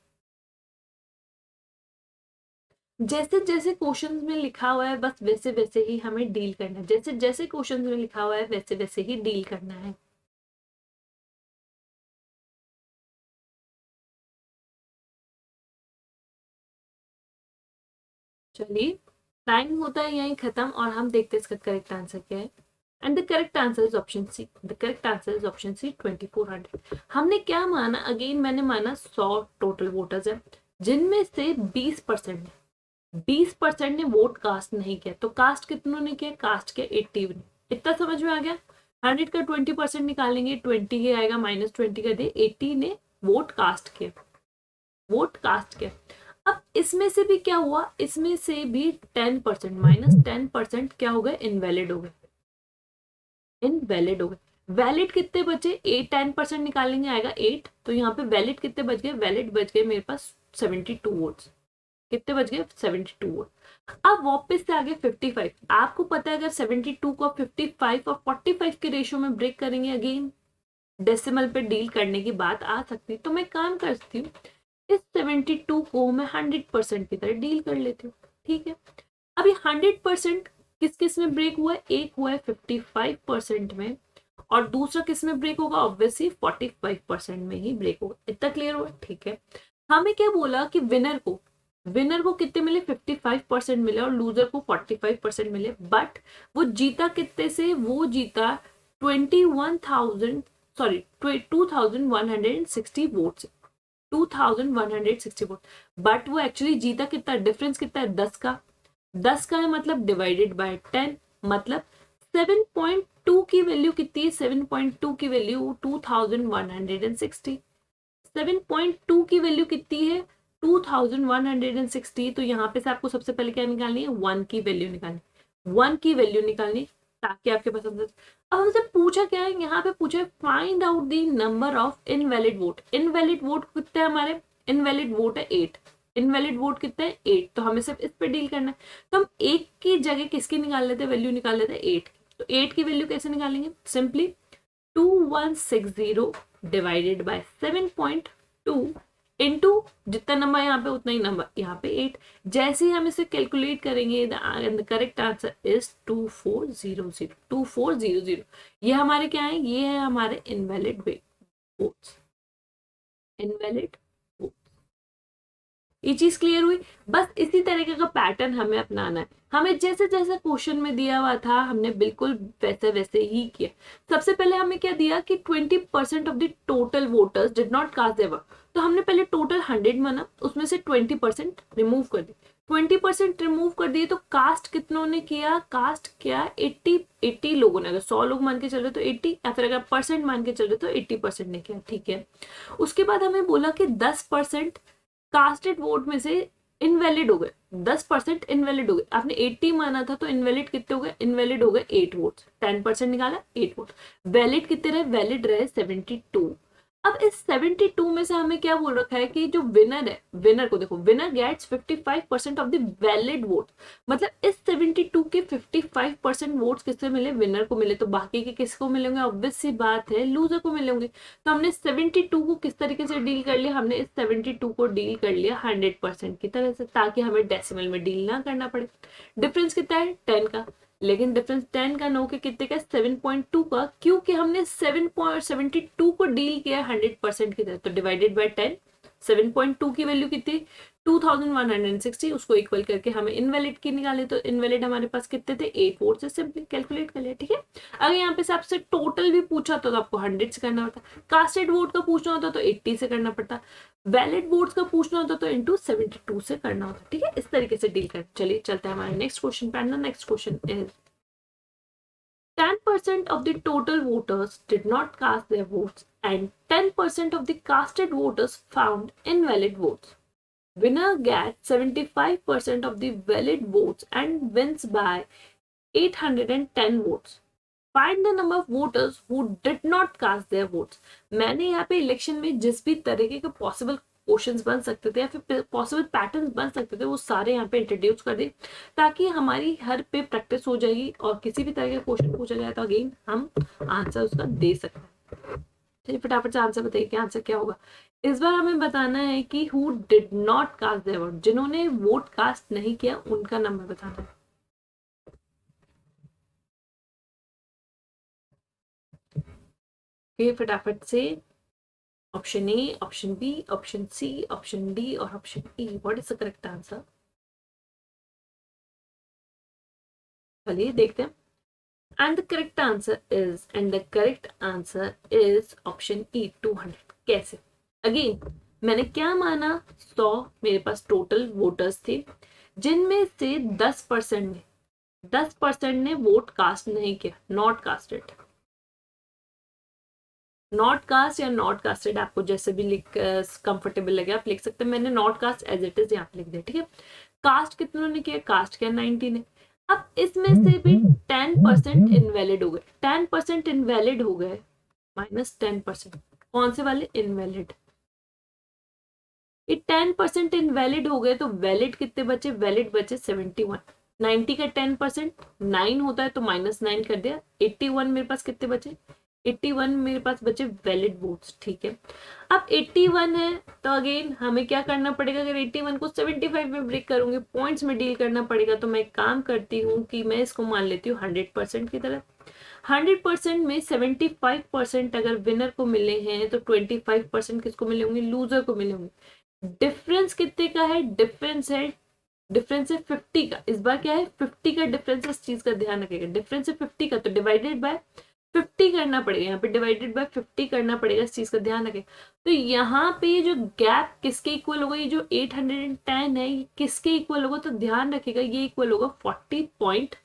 जैसे जैसे क्वेश्चंस में लिखा हुआ है बस वैसे वैसे ही हमें डील करना है। जैसे जैसे क्वेश्चंस में लिखा हुआ है वैसे वैसे ही डील करना है। चलिए, टाइम होता है यहीं खत्म और हम देखते हैं इसका करेक्ट आंसर क्या है। And the correct answer is option C. The correct answer is option C 2400। हमने क्या माना, अगेन मैंने माना 100 टोटल वोटर्स है, जिनमें से 20% ने 20% ने वोट कास्ट नहीं किया। तो कास्ट कितनों ने किया, कास्ट किया 80 ने। इतना समझ में आ गया। 100 का 20% निकालेंगे, 20 के आएगा, -20 कर दिए, 80 ने वोट कास्ट किया, वोट कास्ट किया। अब इसमें से भी क्या हुआ, इसमें से भी 10% -10% क्या हो गए, इनवैलिड हो गए, इनवैलिड हो गए। वैलिड कितने बचे, 10% निकालेंगे आएगा 8, तो यहाँ पे वैलिड कितने बच गए, वैलिड बच गए मेरे पास 72 वोट्स। कितने बच गए, 72 वोट। अब वापस से आगे 55। आपको पता है अगर 72 को 55 और 45 के रेशियो में ब्रेक करेंगे, अगेन डेसिमल पे डील करने की बात आ सकती है, तो मैं काम करती हूँ, इस 72 को मैं 100% की तरह डील कर लेती हूँ। ठीक है, अब ये 100% किस किस में ब्रेक हुआ है, एक हुआ है 55% में, और दूसरा किस में ब्रेक होगा, ऑब्वियसली 45% में ही ब्रेक होगा। इतना क्लियर हुआ, ठीक है। हमें क्या बोला कि विनर को कितने मिले, 55% मिले, और लूजर को 45% मिले, बट वो जीता कितने से, वो जीता 2160 वोट से, 2160 वोट। बट वो एक्चुअली जीता कितना, डिफरेंस कितना है, 10 का। 10 का है मतलब डिवाइडेड बाय 10, मतलब 7.2 की वैल्यू कितनी है, 7.2 की वैल्यू 2160। 7.2 की वैल्यू कितनी है, 2160। तो यहाँ पे से आपको सबसे पहले क्या निकालनी है, 1 की वैल्यू निकालनी, 1 की वैल्यू निकालनी, ताकि आपके पास आंसर। अब हमसे पूछा क्या है, यहाँ पे पूछा है find out the number of invalid vote. Invalid vote कितने हैं हमारे, इनवैलिड वोट है 8। इनवैलिड वोट कितने हैं, 8। तो हमें सिर्फ इस पे डील करना है। तो हम 1 की जगह किसकी निकाल लेते हैं, वैल्यू निकाल लेते हैं 8 की। तो 8 की वैल्यू कैसे निकालेंगे, सिंपली 2160 डिवाइडेड बाय 7.2 इंटू जितना नंबर यहाँ पे उतना ही नंबर यहाँ पे 8। जैसे ही हम इसे कैलकुलेट करेंगे, द करेक्ट आंसर इज 2400। 2400 ये हमारे क्या है, ये है हमारे इनवैलिड वोट्स, इनवैलिड। ये चीज क्लियर हुई। बस इसी तरीके का पैटर्न हमें अपनाना है। हमें जैसे जैसे क्वेश्चन में दिया हुआ था, हमने बिल्कुल वैसे वैसे ही किया। सबसे पहले हमें क्या दिया कि 20% of the total voters did not cast their vote. तो हमने पहले टोटल 100 माना, उसमें से 20% रिमूव कर दी। 20% रिमूव कर दिए, तो कास्ट कितनों ने किया, कास्ट किया 80 लोगों ने। अगर 100 लोग मान के चल रहे तो 80, या फिर अगर परसेंट मान के चल रहे तो 80% ने किया। ठीक है, उसके बाद हमें बोला कि 10% कास्टेड वोट में से इनवैलिड हो गए, 10% इनवैलिड हो गए। आपने 80 माना था, तो इनवैलिड कितने हो गए, इनवैलिड हो गए 8 वोट। 10% निकाला 8 वोट। वैलिड कितने रहे, वैलिड रहे 72। अब इस 72 में से हमें क्या बोल रखा है कि जो विनर है, विनर को देखो, winner gets 55% of the valid vote. मतलब इस 72 के 55% वोट्स किससे मिले, विनर को मिले। तो बाकी के किसको मिलेंगे, ऑब्वियस सी बात है, लूजर को मिलेंगे। तो हमने 72 को किस तरीके से डील कर लिया, हमने इस 72 को डील कर लिया 100% की तरह से, ताकि हमें डेसिमल में डील ना करना पड़े। डिफरेंस कितना है, 10 का। लेकिन डिफरेंस 10 का, नो के कितने का, 7.2 का, क्योंकि हमने 7.72 को डील किया 100% की तरह। तो डिवाइडेड बाय 10, 7.2 की वैल्यू कितनी, 2160, उसको इक्वल करके हमें इनवैलिड की निकाले। तो इनवैलिड हमारे पास कितने थे, 8 वोट से सिंपली कैलकुलेट कर लिया। ठीक है, अगर यहाँ पे से आपसे टोटल भी पूछा तो आपको 100 से करना होता, कास्टेड वोट का पूछना होता तो 80 से करना पड़ता, वैलिड वोट्स का पूछना होता तो इंटू 72 से करना होता। ठीक है, इस तरीके से डील कर। चलिए चलता है हमारे नेक्स्ट क्वेश्चन पे। Next question is 10% of the total voters did not cast their votes and 10% of the casted voters found invalid votes. Winner gets 75% of the valid votes and wins by 810 votes. Find the number of voters who did not cast their votes. मैंने यहाँ पे election में जिस भी तरीके के possible questions बन सकते थे या फिर पॉसिबल पैटर्न्स बन सकते थे, वो सारे यहाँ पे इंट्रोड्यूस कर दिए, ताकि हमारी हर पे प्रैक्टिस हो जाएगी, और किसी भी तरह का क्वेश्चन पूछा जाए तो अगेन हम आंसर उसका दे सकते हैं। चलिए फटाफट से आंसर बताइए कि आंसर क्या होगा। इस बार हमें बताना है कि who did not cast their vote, जिन्होंने वोट कास्ट नहीं किया उनका नंबर बताना है। फटाफट से ऑप्शन ए, ऑप्शन बी, ऑप्शन सी, ऑप्शन डी और option e, what is the correct answer. चलिए देखते हैं। And the correct answer is option E 200. कैसे? अगेन मैंने क्या माना, 100 मेरे पास टोटल वोटर्स थे, जिनमें से 10% ने वोट कास्ट नहीं किया, नॉट कास्टेड। नॉट कास्ट या नॉट कास्टेड आपको जैसे भी लिख कंफर्टेबल लगे आप लिख सकते हैं। मैंने not cast as it is यहाँ पे लिख दिया, ठीक है। कास्ट कितनों ने किया, कास्ट किया 90 ने। अब इसमें से भी 10% इनवैलिड हो गए, 10% इनवैलिड हो गए, -10%। कौन से वाले? इनवैलिड। ये 10% इनवैलिड हो गए तो वैलिड कितने बचे? वैलिड बचे 71। 90 का 10% 9 होता है तो -9 कर दिया। 81 मेरे पास कितने बचे? 81 मेरे पास बचे वैलिड वोट्स, ठीक है। अब 81 है तो अगेन हमें क्या करना पड़ेगा? अगर 81 को 75 में ब्रेक करूंगी, पॉइंट्स में डील करना पड़ेगा, तो मैं एक काम करती हूँ कि मैं इसको मान लेती हूँ 100% की तरह। 100% में 75% अगर विनर को मिले हैं तो 25% किसको मिले होंगे? लूजर को मिले होंगे। डिफरेंस कितने का है? डिफरेंस है 50 का। इस बार क्या है? 50 का डिफरेंस, इस चीज का ध्यान रखिएगा। डिफरेंस है 50 का तो डिवाइडेड बाय 50 करना पड़ेगा, यहाँ पे डिवाइडेड बाय 50 करना पड़ेगा, इस चीज का ध्यान रखें। तो यहाँ पे ये जो गैप किसके इक्वल होगा? ये जो 810 है ये किसके इक्वल होगा? तो ध्यान रखिएगा ये इक्वल होगा 40 पॉइंट,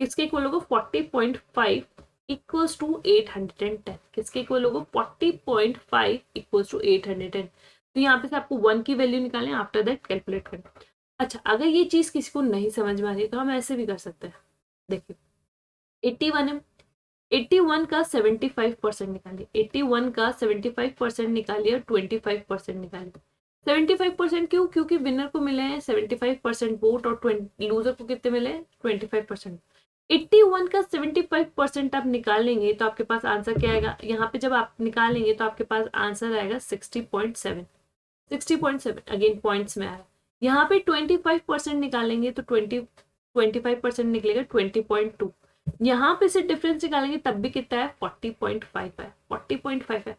किसके इक्वल होगा? 40.5 इक्वल्स टू 810। किसके इक्वल होगा? 40.5 इक्वल्स टू 810। तो यहाँ पे से आपको 1 की वैल्यू निकालें, आफ्टर दैट कैलकुलेट करें। अच्छा, अगर ये चीज किसी को नहीं समझ में आ रही है तो हम ऐसे भी कर सकते हैं। देखिए 81 है, 81 का 75% निकालिए, 81 का 75% निकालिए और 25% निकालिए। 75% क्यों? क्योंकि विनर को मिले हैं 75% वोट और लूजर को कितने मिले हैं? 25%। 81 का 75% आप निकालेंगे तो आपके पास आंसर क्या आएगा? यहाँ पे जब आप निकालेंगे तो आपके पास आंसर आएगा 60.7। 60.7 अगेन पॉइंट्स में आया। यहाँ पे 25% निकालेंगे तो 25% निकलेगा 20.2। यहाँ पे से डिफरेंस निकालेंगे तब भी कितना है? 40.5 है, 40.5 है।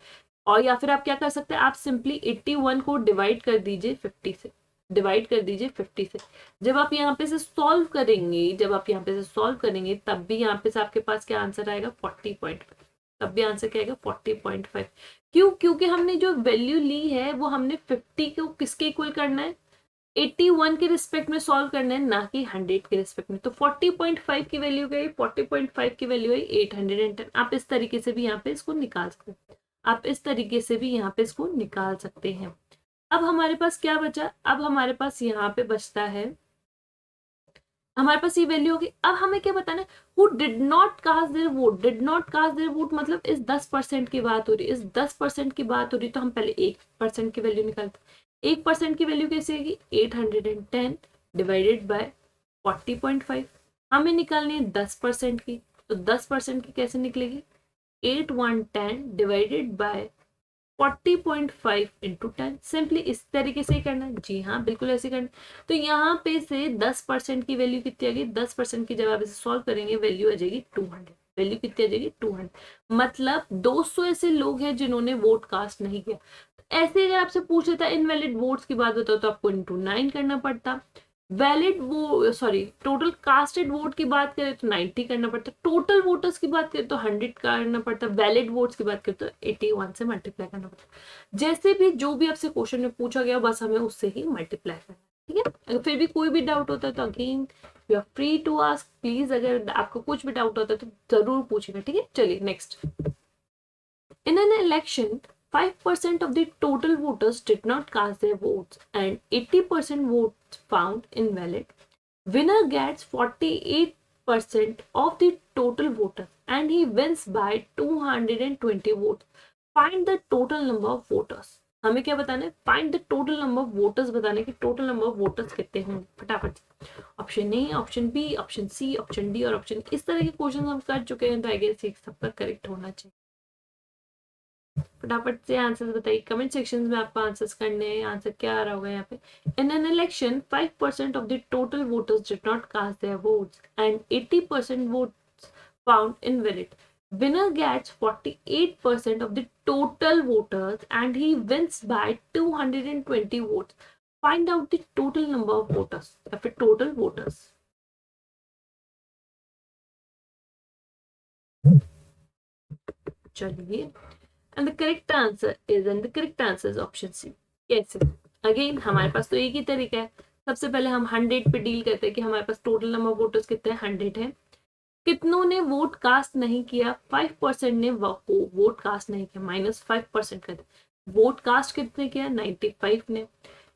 और या फिर आप क्या कर सकते हैं? आप सिंपली 81 को डिवाइड कर दीजिए 50 से, डिवाइड कर दीजिए 50 से। जब आप यहाँ पे से सॉल्व करेंगे, तब भी यहाँ पे से आपके पास क्या आंसर आएगा? 40.5। तब भी आंसर क्या आएगा? 40.5। क्यों? क्योंकि हमने जो वैल्यू ली है वो हमने 50 को किसके इक्वल करना है? 81 के रिस्पेक्ट में सॉल्व करना है, ना कि 100 के रिस्पेक्ट में। तो 40.5 की वैल्यू गई, 40.5 की वैल्यू आई 810। आप इस तरीके से भी यहाँ पे इसको निकाल सकते हैं, आप इस तरीके से भी यहाँ पे इसको निकाल सकते हैं। अब हमारे पास क्या बचा? अब हमारे पास यहाँ पे बचता है, हमारे पास ये वैल्यू होगी। अब हमें क्या बताना है? Who did not cast their vote. Did not cast their vote मतलब इस 10% की बात हो रही है, इस 10% की बात हो रही है। तो हम पहले 1% की वैल्यू निकालते। 1% की वैल्यू कैसे आएगी? 810 डिवाइडेड बाय 40.5। हमें निकालनी है 10% की, तो 10% की कैसे निकलेगी? 8110 डिवाइडेड बाय 40.5 इंटू 10। सिंपली इस तरीके से ही करना है। जी हाँ, बिल्कुल ऐसे करना। तो यहाँ पे से 10% की वैल्यू कितनी आ गई? 10% की जब आप इसे सॉल्व करेंगे वैल्यू आ जाएगी 200। वैल्यू कितनी आ जाएगी? 200। मतलब 200 ऐसे लोग हैं जिन्होंने वोट कास्ट नहीं किया। ऐसे अगर आपसे पूछ लेता इनवैलिड वोट्स की बात बताओ तो आपको इंटू 9 करना पड़ता। वैलिड वो सॉरी टोटल कास्टेड वोट की बात करें तो 90 करना पड़ता। टोटल वोटर्स की बात करें तो 100 करना पड़ता। वैलिड वोट्स की बात करें तो 81 से मल्टीप्लाई करना पड़ता। जैसे भी जो भी आपसे क्वेश्चन में पूछा गया बस हमें उससे ही मल्टीप्लाई करना है, ठीक है। अगर फिर भी कोई भी डाउट होता है तो again you are free to ask. Please अगर आपको कुछ भी डाउट होता है तो जरूर पूछेगा, ठीक है। चलिए next. In an election, 5% of the total voters did not cast their votes and 80% votes found invalid. Winner gets 48% of the total voters and he wins by 220 votes. Find the total number of voters. हमें क्या बताना है? Find the total number of voters बताने की total number of voters कितने होंगे फटाफट से। ऑप्शन ए, ऑप्शन बी, ऑप्शन सी, ऑप्शन डी और ऑप्शन इस तरह के क्वेश्चन हम कर चुके हैं तो आई गेस सबका करेक्ट होना चाहिए। फटाफट से आंसर्स बताइए कमेंट सेक्शन में। आपको आंसर्स करने हैं, आंसर क्या आ रहा होगा यहाँ पे। In an election 5% of the total voters did not cast their votes and 80% votes found invalid. Winner gets 48% of the total voters and he wins by 220 votes. Find out the total number of voters या फिर total voters. चलिए, and the correct answer is, and the correct answer is option C. कैसे? Again हमारे पास तो एक ही तरीका है। सबसे पहले हम 100 पे डील करते हैं कि हमारे पास टोटल नंबर ऑफ वोटर्स कितने हैं, 100 है। कितनों ने वोट कास्ट नहीं किया, 5% ने वोट कास्ट नहीं किया, -5% कर दे। वोट कास्ट कितने किया, 95 ने।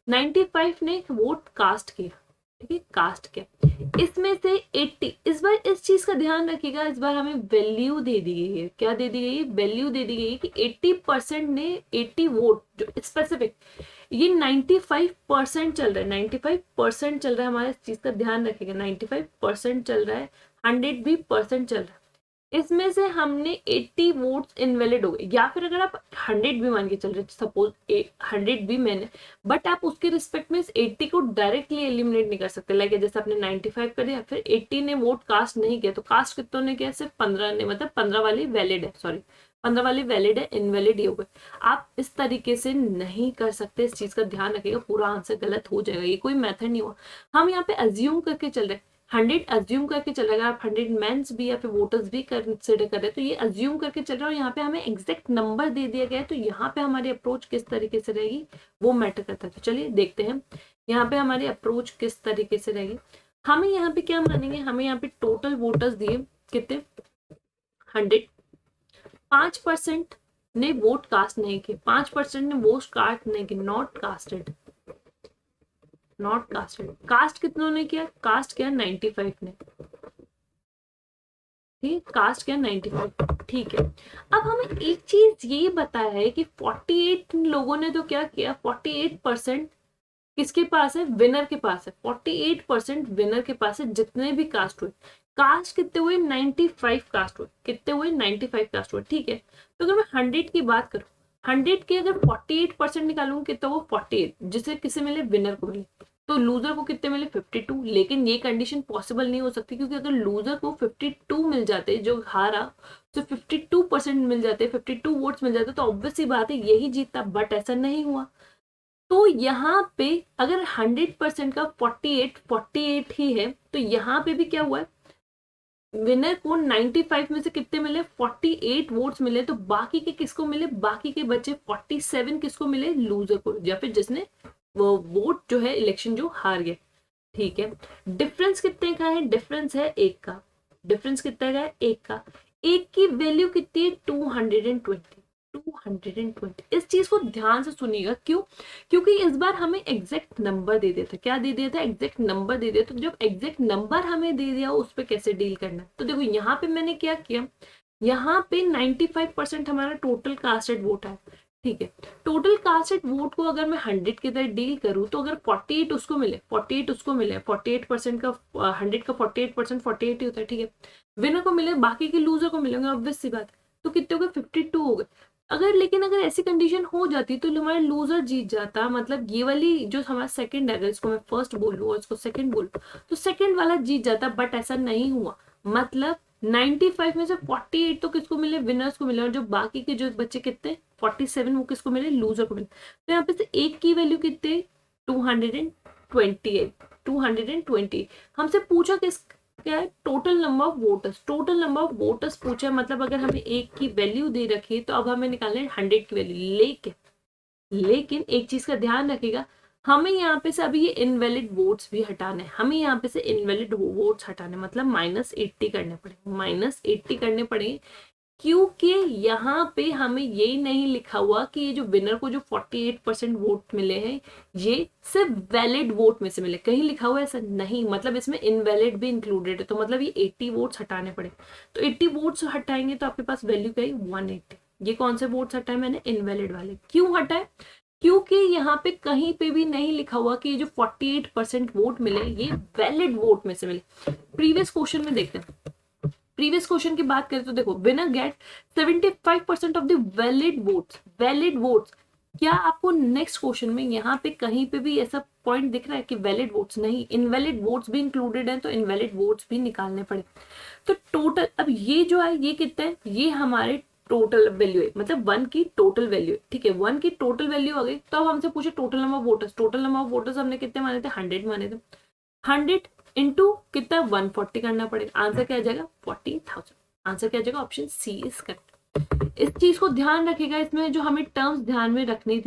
95 ने वोट कास्ट किया, ठीक है, कास्ट किया। इसमें से 80, इस बार इस चीज का ध्यान रखिएगा, इस बार हमें वैल्यू दे दी गई है। क्या दे दी गई है? वैल्यू दे दी गई है कि 80% ने 80 वोट जो स्पेसिफिक, ये 95% चल रहा है, 95% चल रहा है हमारा, इस चीज का ध्यान रखिएगा, 95% चल रहा है, 100 भी परसेंट चल रहा है। इसमें से हमने 80 वोट्स इनवैलिड हो गए, या फिर अगर आप 100 भी मान के चल रहे, सपोज 100 भी मैंने, बट आप उसके रिस्पेक्ट में इस 80 को डायरेक्टली एलिमिनेट नहीं कर सकते। लाइक जैसे आपने 95 कर दिया, फिर 80 ने वोट कास्ट नहीं किया, तो कास्ट कितनों ने किया? सिर्फ 15 ने, मतलब 15 वाली वैलिड है, सॉरी 15 वाली वैलिड है, इनवैलिड ही हो गए। आप इस तरीके से नहीं कर सकते, इस चीज का ध्यान रखिएगा, पूरा आंसर गलत हो जाएगा, ये कोई मेथड नहीं हुआ। हम यहाँ पे अज्यूम करके चल रहे हैं, 100 अज्यूम करके चल रहा है। अगर आप 100 मेंस भी या फिर वोटर्स भी कंसिडर कर रहे हैं, तो ये अज्यूम करके चल रहा है, और यहाँ पे हमें एग्जैक्ट नंबर दे दिया गया है, तो यहाँ पे हमारी अप्रोच किस तरीके से रहेगी वो मैटर करता है। तो चलिए देखते हैं यहाँ पे हमारी अप्रोच किस तरीके से रहेगी। हमें यहाँ पे क्या मानेंगे, हमें यहाँ पे टोटल वोटर्स दिए कितने, 100। 5% ने वोट कास्ट नहीं किए, 5% ने वोट कास्ट नहीं किए, not casted, not casted. Cast कितनों ने किया? कास्ट किया 95 ने, ठीक, कास्ट किया 95, ठीक है। अब हमें एक चीज ये बताया है कि 48 लोगों ने तो क्या किया, 48% किसके पास है? विनर के पास है, 48% विनर के पास है, जितने भी कास्ट हुए। कास्ट कितने हुए? 95 कास्ट हुए। कितने हुए? 95 कास्ट हुए, ठीक है। तो अगर मैं 100 की बात करूं, 100 के अगर 48% निकालूंगी, कितना हुआ? 48, जिसे किसे मिले? विनर को मिले। तो लूजर को कितने मिले? 52। लेकिन ये कंडीशन पॉसिबल नहीं हो सकती, क्योंकि अगर लूजर को 52 मिल जाते, जो हारा, तो 52% मिल जाते, 52 वोट्स मिल जाते, तो ऑब्वियस सी बात है यही जीतता, बट ऐसा नहीं हुआ। तो यहाँ पे अगर 100% का 48 ही है, तो यहाँ पे भी क्या हुआ है, विनर को 95 में से कितने मिले? 48 वोट्स मिले, तो बाकी के किसको मिले? बाकी के बचे 47 किसको मिले? लूजर को, या फिर जिसने वो वोट जो है इलेक्शन जो हार गया, ठीक है। डिफरेंस कितने का है? डिफरेंस है 1 का। डिफरेंस कितने का है? 1 का। एक की वैल्यू कितनी है? 220, 220। इस चीज को ध्यान से सुनिएगा, क्यों? क्योंकि इस बार हमें एग्जैक्ट नंबर दे दिया था। क्या दे दिया था? एग्जैक्ट नंबर दे दिया। तो जब एग्जैक्ट नंबर हमें दे दिया, उस पर कैसे डील करना है, तो देखो यहाँ पे मैंने क्या किया, यहाँ पे 95% हमारा टोटल कास्टेड वोट है, ठीक है। टोटल कास्टेड वोट को अगर मैं 100 की तरह डील करूं, तो अगर 48 उसको मिले, 48 उसको मिले, 48% का 100 का 48% 48 ही होता है, ठीक है। विनर को मिले, बाकी के लूजर को मिलेंगे, ऑब्वियस सी बात है। तो कितने हो गए? 52 हो गए। अगर, लेकिन अगर ऐसी कंडीशन हो जाती तो हमारा लूजर जीत जाता, मतलब ये वाली जो हमारा सेकंड है, अगर इसको मैं फर्स्ट बोलूं और इसको सेकंड बोलूं, तो सेकंड वाला जीत जाता, बट ऐसा नहीं हुआ। मतलब 95 में से 48 तो किसको मिले? विनर्स को मिले, और जो बाकी के जो बच्चे कितने 47, वो किसको मिले? लूजर को मिले। तो यहाँ पे से एक की वैल्यू कितने? 228, 220। हमसे पूछा किस, क्या है? Total number of voters, total number of voters पूछा है, मतलब अगर हमें एक की वैल्यू दे रखी है, तो अब हमें निकालना है 100 की वैल्यू। लेकिन लेकिन एक चीज का ध्यान रखिएगा, हमें यहाँ पे से अभी ये इनवैलिड वोट्स भी हटाने, हमें यहाँ पे से इनवैलिड वोट्स हटाने, मतलब -80 करने पड़ेंगे, -80 करने पड़ेंगे, क्योंकि यहाँ पे हमें ये नहीं लिखा हुआ कि ये जो विनर को जो 48% वोट मिले हैं, ये सिर्फ वैलिड वोट में से मिले। कहीं लिखा हुआ है ऐसा नहीं, मतलब इसमें इनवैलिड भी इंक्लूडेड है, तो मतलब ये 80 वोट्स हटाने पड़े। तो 80 वोट्स हटाएंगे तो आपके पास वैल्यू क्या है? 180। ये कौन से वोट्स हटाए मैंने? इनवैलिड वाले। क्यों हटाए? क्योंकि यहाँ पे कहीं पे भी नहीं लिखा हुआ कि ये जो 48% वोट मिले, ये वैलिड वोट में से मिले। प्रीवियस क्वेश्चन में देखते हैं, प्रीवियस क्वेश्चन की बात करें तो देखो, winner get 75% of the valid votes, valid votes. क्या आपको नेक्स्ट क्वेश्चन में यहाँ पे कहीं पे भी ऐसा पॉइंट दिख रहा है कि वैलिड वोट्स? नहीं, इनवैलिड वोट्स भी इंक्लूडेड हैं, तो इनवैलिड वोट्स भी निकालने पड़े। तो टोटल, अब ये जो है ये कितना है? ये हमारे टोटल वैल्यू है, मतलब 1 की टोटल वैल्यू है, ठीक है। 1 की टोटल वैल्यू आ गई, तो अब हमसे पूछे total number of voters. Total number of voters हमने कितने माने थे? 100 माने थे। 100 इंटू कितना? 140 करना पड़ेगा। आंसर क्या आ जाएगा? 40,000। आंसर क्या आ जाएगा, ऑप्शन सी इज करेक्ट। इस चीज को ध्यान रखिएगा, इसमें जो हमें टर्म्स ध्यान में रखनी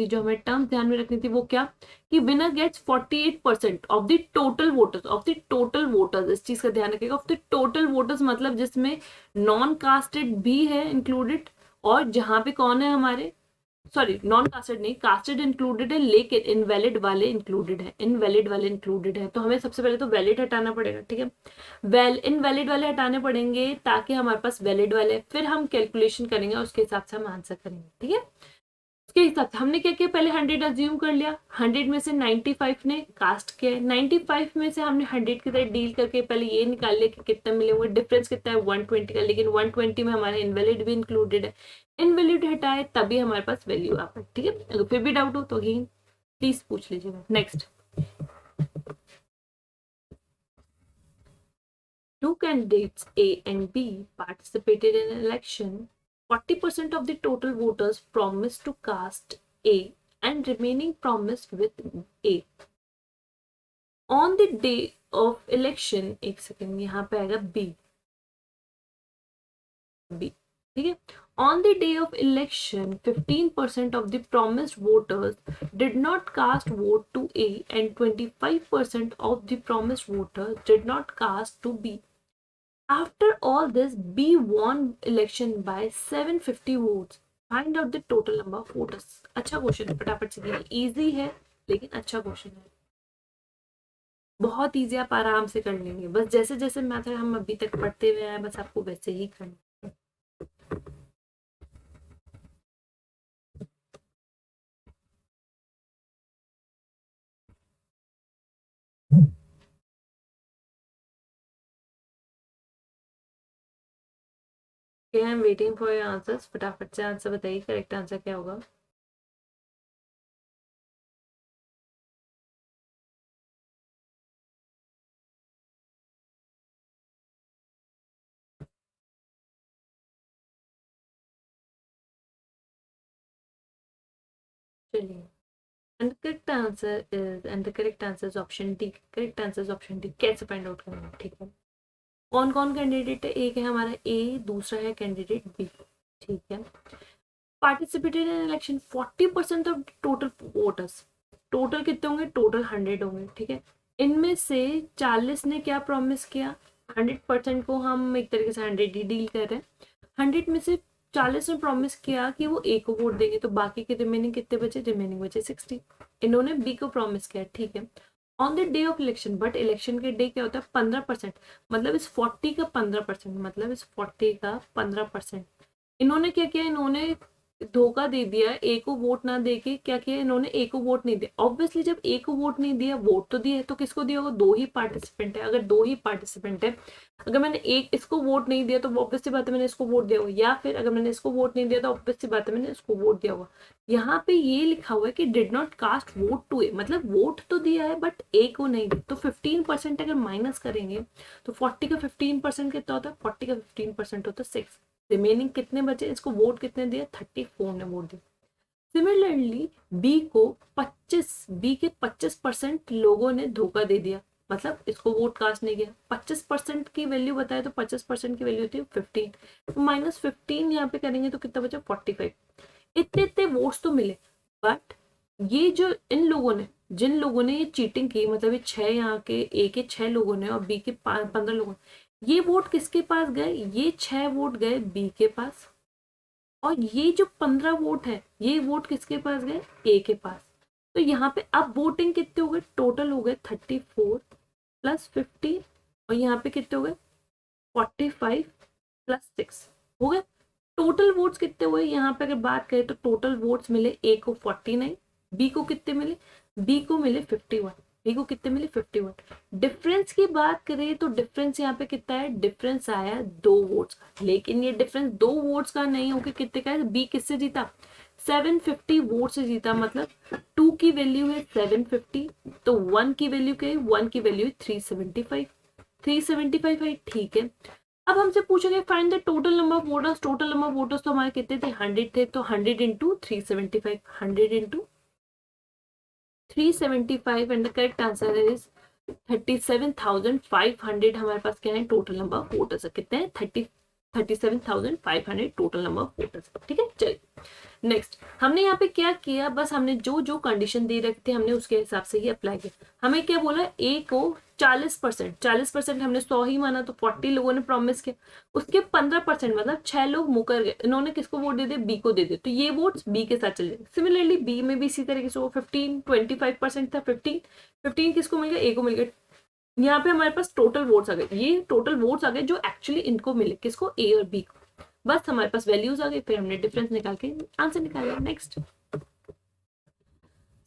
थी, वो क्या, कि winner gets 48% of the total voters, इस चीज का ध्यान रखिएगा, ऑफ द टोटल वोटर्स, मतलब जिसमें नॉन कास्टेड भी है इंक्लूडेड, और जहां पे कौन है हमारे, सॉरी नॉन कास्टेड नहीं, कास्टेड इंक्लूडेड है लेकिन इनवैलिड वाले इंक्लूडेड है, तो हमें सबसे पहले तो वैलिड हटाना पड़ेगा, ठीक है, इनवैलिड वाले हटाने पड़ेंगे ताकि हमारे पास वैलिड वाले, फिर हम कैलकुलेशन करेंगे और उसके हिसाब से हम आंसर करेंगे, ठीक है। उसके हिसाब से हमने क्या किया, पहले 100 अज्यूम कर लिया, 100 में से 95 ने कास्ट किया, 95 में से हमने 100 की तरह डील करके पहले ये निकाल लिया कि कितने मिले हुए, डिफरेंस कितना है 120 का, लेकिन 120 में हमारे इनवैलिड भी इंक्लूडेड है, इनवैलिड हटाए तभी हमारे पास वैल्यू आ पाए, ठीक है। अगर फिर भी डाउट हो तो अगेन प्लीज पूछ लीजिएगा। Next, two candidates A and B participated in an election. 40% of the total voters promised to cast A and remaining promised with A. On the day of election, एक second यहाँ पे आएगा B, ठीक है। On the day of election, 15% of the promised voters did not cast vote to A and 25% of the promised voters did not cast to B. After all this, B won election by 750 votes. Find out the total number of voters. अच्छा question है, फटाफट से किया, easy है लेकिन अच्छा question है, बहुत इजी, आप आराम से कर लेंगे, बस जैसे जैसे मैथड हम अभी तक पढ़ते हुए आए बस आपको वैसे ही करना है। आई am waiting for your answers, फटाफट से आंसर बताइए, करेक्ट आंसर क्या होगा। चलिए, and the correct answer is option D. Correct answer is option D. कैसे फाइंड आउट करना है, ठीक है। कौन कौन कैंडिडेट है, एक है हमारा ए, दूसरा है कैंडिडेट बी, ठीक है। Participated in election 40% of total voters, total कितने होंगे, टोटल 100 होंगे, ठीक है। इनमें से 40 ने क्या प्रॉमिस किया, 100% को हम एक तरीके से 100 ही डील कर रहे हैं, 100 में से 40 ने प्रॉमिस किया कि वो ए को वोट देंगे, तो बाकी के रिमेनिंग कितने बचे, रिमेनिंग बचे 60, इन्होंने बी को प्रॉमिस किया, ठीक है। On the day of election, but election के डे क्या होता है 15%, मतलब इस 40 का 15%, इन्होंने क्या किया, इन्होंने धोखा दे दिया, ए को वोट ना देके क्या किया, इन्होंने ए को वोट नहीं दिया। ऑब्वियसली जब ए को वोट नहीं दिया, वोट तो दिया है, तो किसको दिया होगा, दो ही पार्टिसिपेंट है, अगर दो ही पार्टिसिपेंट है, अगर मैंने एक इसको वोट नहीं दिया तो ऑब्वियस सी बात है मैंने इसको वोट दिया होगा, या फिर अगर मैंने इसको वोट नहीं दिया तो ऑब्वियस सी बात है मैंने इसको वोट दिया होगा। यहाँ पे ये लिखा हुआ है कि did not cast vote to a, मतलब वोट तो दिया है बट ए को नहीं दिया, तो 15% अगर माइनस करेंगे तो 40 का 15% कितना होता है, 40 का 15% होता है 6, रिमेनिंग कितने बचे, इसको वोट कितने दिया, 34 ने वोट दिया। सिमिलरली बी के 25% लोगों ने धोखा दे दिया, मतलब इसको वोट कास्ट नहीं किया, 25% की वैल्यू बताए तो 25% की वैल्यू होती है 15, तो -15 यहाँ पे करेंगे तो कितना बचा 45। इतने इतने वोट्स तो मिले, बट ये जो जिन लोगों ने ये चीटिंग की, मतलब ये 6 यहाँ के ए के 6 लोगों ने और बी के 15 लोगों ने, ये वोट किसके पास गए, ये 6 वोट गए बी के पास, और ये जो 15 वोट है ये वोट किसके पास गए, ए के पास। तो यहाँ पे अब वोटिंग कितने हो गए, टोटल हो गए 34 प्लस 15, और यहाँ पे कितने हो गए 45 प्लस 6 हो गए। टोटल वोट्स कितने हुए, यहाँ पे अगर बात करें तो टोटल वोट्स मिले ए को 49, बी को कितने मिले, बी को मिले 51, बी को कितने मिले 51। डिफरेंस की बात करें तो डिफरेंस यहाँ पे कितना है, डिफरेंस आया 2 वोट्स का, लेकिन ये डिफरेंस 2 वोट्स का नहीं होकर कितने का है, बी किससे जीता, 750 वोट से जीता, मतलब 2 की वैल्यू है 750, तो 1 की वैल्यू क्या है, 1 की वैल्यू है 375, 375 है, ठीक है। अब हमसे पूछेंगे find the total number of voters, total number of voters तो हमारे कितने थे, 100 थे, तो 100 into 375, 100 into 375, and the correct answer is 37,500। हमारे पास क्या है, टोटल नंबर ऑफ वोटर्स कितने हैं, 37,500 टोटल नंबर ऑफ वोटर्स। ठीक है, चलिए नेक्स्ट हमने यहाँ पे क्या किया, बस हमने जो जो कंडीशन दे रखी थी हमने उसके हिसाब से ही अप्लाई किया। हमें क्या बोला, ए को 40% हमने 100 ही माना, तो 40 लोगों ने प्रॉमिस किया, उसके 15% मतलब 6 लोग मुकर गए, इन्होंने किसको वोट दे दिया, बी को दे दिया, तो ये वोट्स बी के साथ चले जाएंगे। सिमिलरली बी में भी इसी तरीके से वो 25% था, 15 किसको मिल गया, ए को मिल गया। यहाँ पे हमारे पास टोटल वोट्स आ गए, ये टोटल वोट्स आ गए जो एक्चुअली इनको मिले, किसको, ए और बी को। बस हमारे पास वैल्यूज आ गई, फिर हमने डिफरेंस निकाल के आंसर निकाला। Next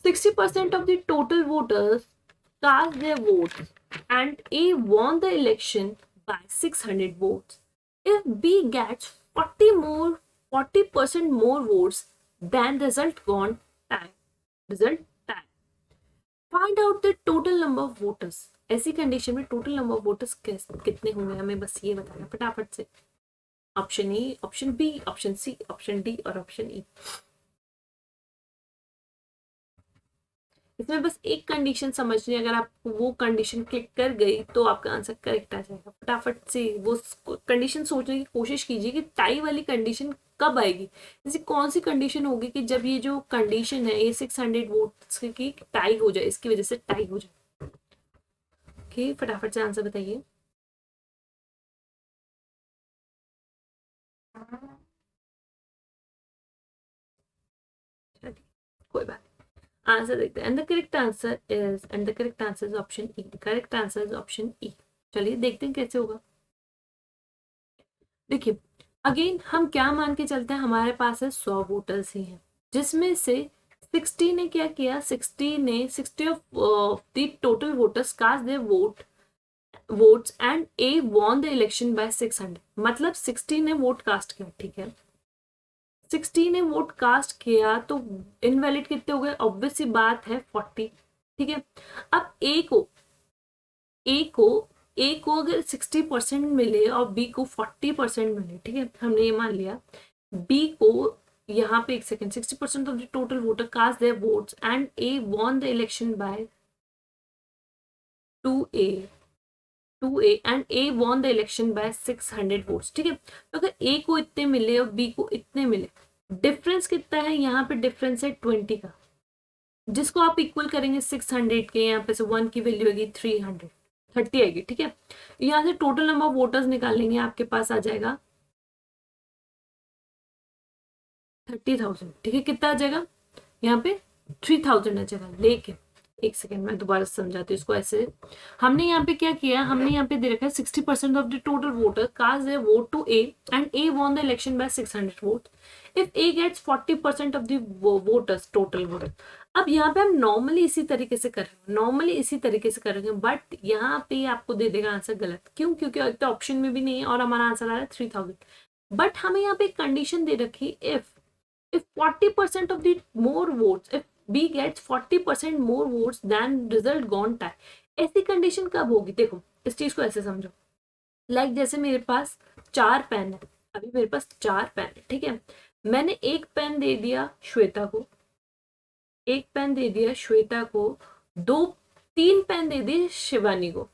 60% of the total voters cast their votes and A won the election by 600 votes. If B gets 40% more votes, then result gone tie. Result tie. Find out the total number of voters. ऐसी condition में total number of voters कितने होंगे, हमें बस ये बताना फटाफट से। ऑप्शन ए, ऑप्शन बी, ऑप्शन सी, ऑप्शन डी और ऑप्शन ई। इसमें बस एक कंडीशन समझनी, अगर आप वो कंडीशन क्लिक कर गई तो आपका आंसर करेक्ट आ जाएगा। फटाफट से वो कंडीशन सोचने की कोशिश कीजिए कि टाई वाली कंडीशन कब आएगी, जैसे कौन सी कंडीशन होगी कि जब ये जो कंडीशन है ये 600 वोट्स की टाई हो जाए, इसकी वजह से टाई हो जाए। ओके, फटाफट से आंसर बताइए। कोई बात, आंसर देखते हैं। And the correct answer is option E. Correct answer is option E. चलिए देखते हैं कैसे होगा। देखिए अगेन हम क्या मान के चलते हैं, हमारे पास है 100 वोटर्स ही हैं, जिसमें से 60 ने क्या किया, 60 of the total voters cast their votes and A won the election by 600। मतलब 60 ने वोट कास्ट किया, ठीक है, 60 ने वोट कास्ट किया तो इनवैलिड कितने हो गए, ऑब्वियस सी बात है 40। ठीक है, अब ए को अगर 60% मिले और बी को 40% मिले, ठीक है, हमने ये मान लिया बी को, यहाँ पे एक second, 60% of the total voter cast their votes and A won the election by 2A and A won the election by 600 votes. ठीक है, तो अगर ए को इतने मिले और बी को इतने मिले, डिफरेंस कितना है, यहाँ पे डिफरेंस है 20 का, जिसको आप इक्वल करेंगे 600 के, यहाँ पे से 1 की वैल्यू आएगी 330 आएगी। ठीक है, यहाँ से टोटल नंबर ऑफ वोटर्स निकाल लेंगे, आपके पास आ जाएगा 30,000। ठीक है, कितना आ जाएगा, यहाँ पे 3000 आ जाएगा। लेकिन एक सेकेंड मैं दोबारा समझाती हूँ इसको। ऐसे हमने यहाँ पे क्या किया, हमने यहाँ पे दे रखा है 60% of the total voter cast their vote to A and A won the election by 600 vote. If A gets 40% of the voters, total voter. अब यहाँ पे हम नॉर्मली इसी तरीके से करेंगे, बट यहाँ पे आपको दे देगा आंसर गलत। क्यों, क्योंकि एक तो ऑप्शन में भी नहीं है और हमारा आंसर आ रहा है 3000। बट हमें यहाँ पे कंडीशन दे रखी, if 40% of the more votes, if B gets 40% more votes than result gone tie। ऐसी कंडीशन कब होगी, देखो इस चीज को ऐसे समझो, लाइक जैसे मेरे पास 4 पेन है, अभी मेरे पास 4 पेन है, ठीक है, मैंने एक पेन दे दिया श्वेता को, एक पेन दे दिया श्वेता को, 3 पेन दे दिए शिवानी को,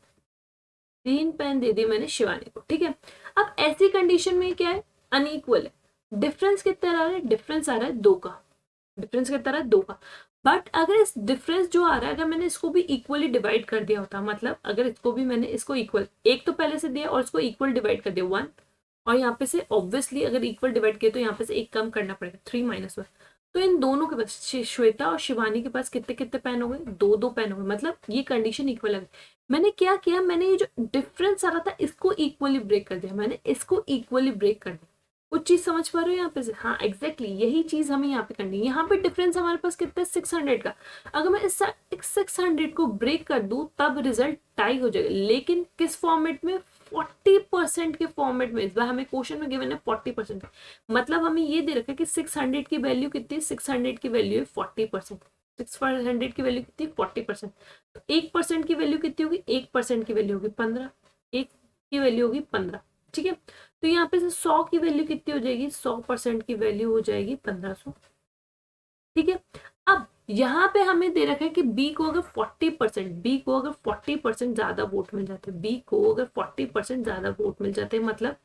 3 पेन दे दिए मैंने शिवानी को। ठीक है, अब ऐसी कंडीशन में क्या है, अनइक्वल है, डिफरेंस कितना आ रहा है, डिफरेंस आ रहा है 2 का, डिफरेंस कितना आ रहा है 2 का। बट अगर इस डिफरेंस जो आ रहा है, अगर मैंने इसको भी इक्वली डिवाइड कर दिया होता, मतलब अगर इसको भी मैंने इसको इक्वल, एक तो पहले से दिया और इसको इक्वल डिवाइड कर दिया 1, और यहाँ पे से ऑब्वियसली अगर इक्वल डिवाइड किया तो यहाँ पे से एक कम करना पड़ेगा, 3 - 1। तो इन दोनों के पास, श्वेता और शिवानी के पास कितने कितने पेन हो गए, 2 पेन हो गए, मतलब ये कंडीशन इक्वल है। मैंने क्या किया, मैंने ये जो डिफरेंस आ रहा था इसको इक्वली ब्रेक कर दिया, मैंने इसको इक्वली ब्रेक कर दिया। कुछ चीज समझ पा रहे हो यहाँ पे से, हाँ एग्जैक्टली यही चीज हमें यहाँ पे करनी है। यहाँ पे डिफरेंस हमारे पास कितना है, 600 का। अगर मैं इस 600 को ब्रेक कर दूं तब रिजल्ट टाई हो जाएगा, लेकिन किस फॉर्मेट में, 40% के फॉर्मेट में। इस बार हमें क्वेश्चन में गिवन है 40%, मतलब हमें ये दे रखा है कि 600 की वैल्यू कितनी है, 600 की वैल्यू है 40%, 600 की वैल्यू कितनी, 40%। तो 1% की वैल्यू कितनी होगी, 1% की वैल्यू होगी 15, 1 की वैल्यू होगी 15। ठीक है, तो यहाँ पे से 100 की वैल्यू कितनी हो जाएगी, 100% की वैल्यू हो जाएगी 1500। ठीक है, अब यहाँ पे हमें दे रखा है कि बी को अगर 40% ज्यादा वोट मिल जाते हैं, बी को अगर 40% ज्यादा वोट मिल जाते हैं, मतलब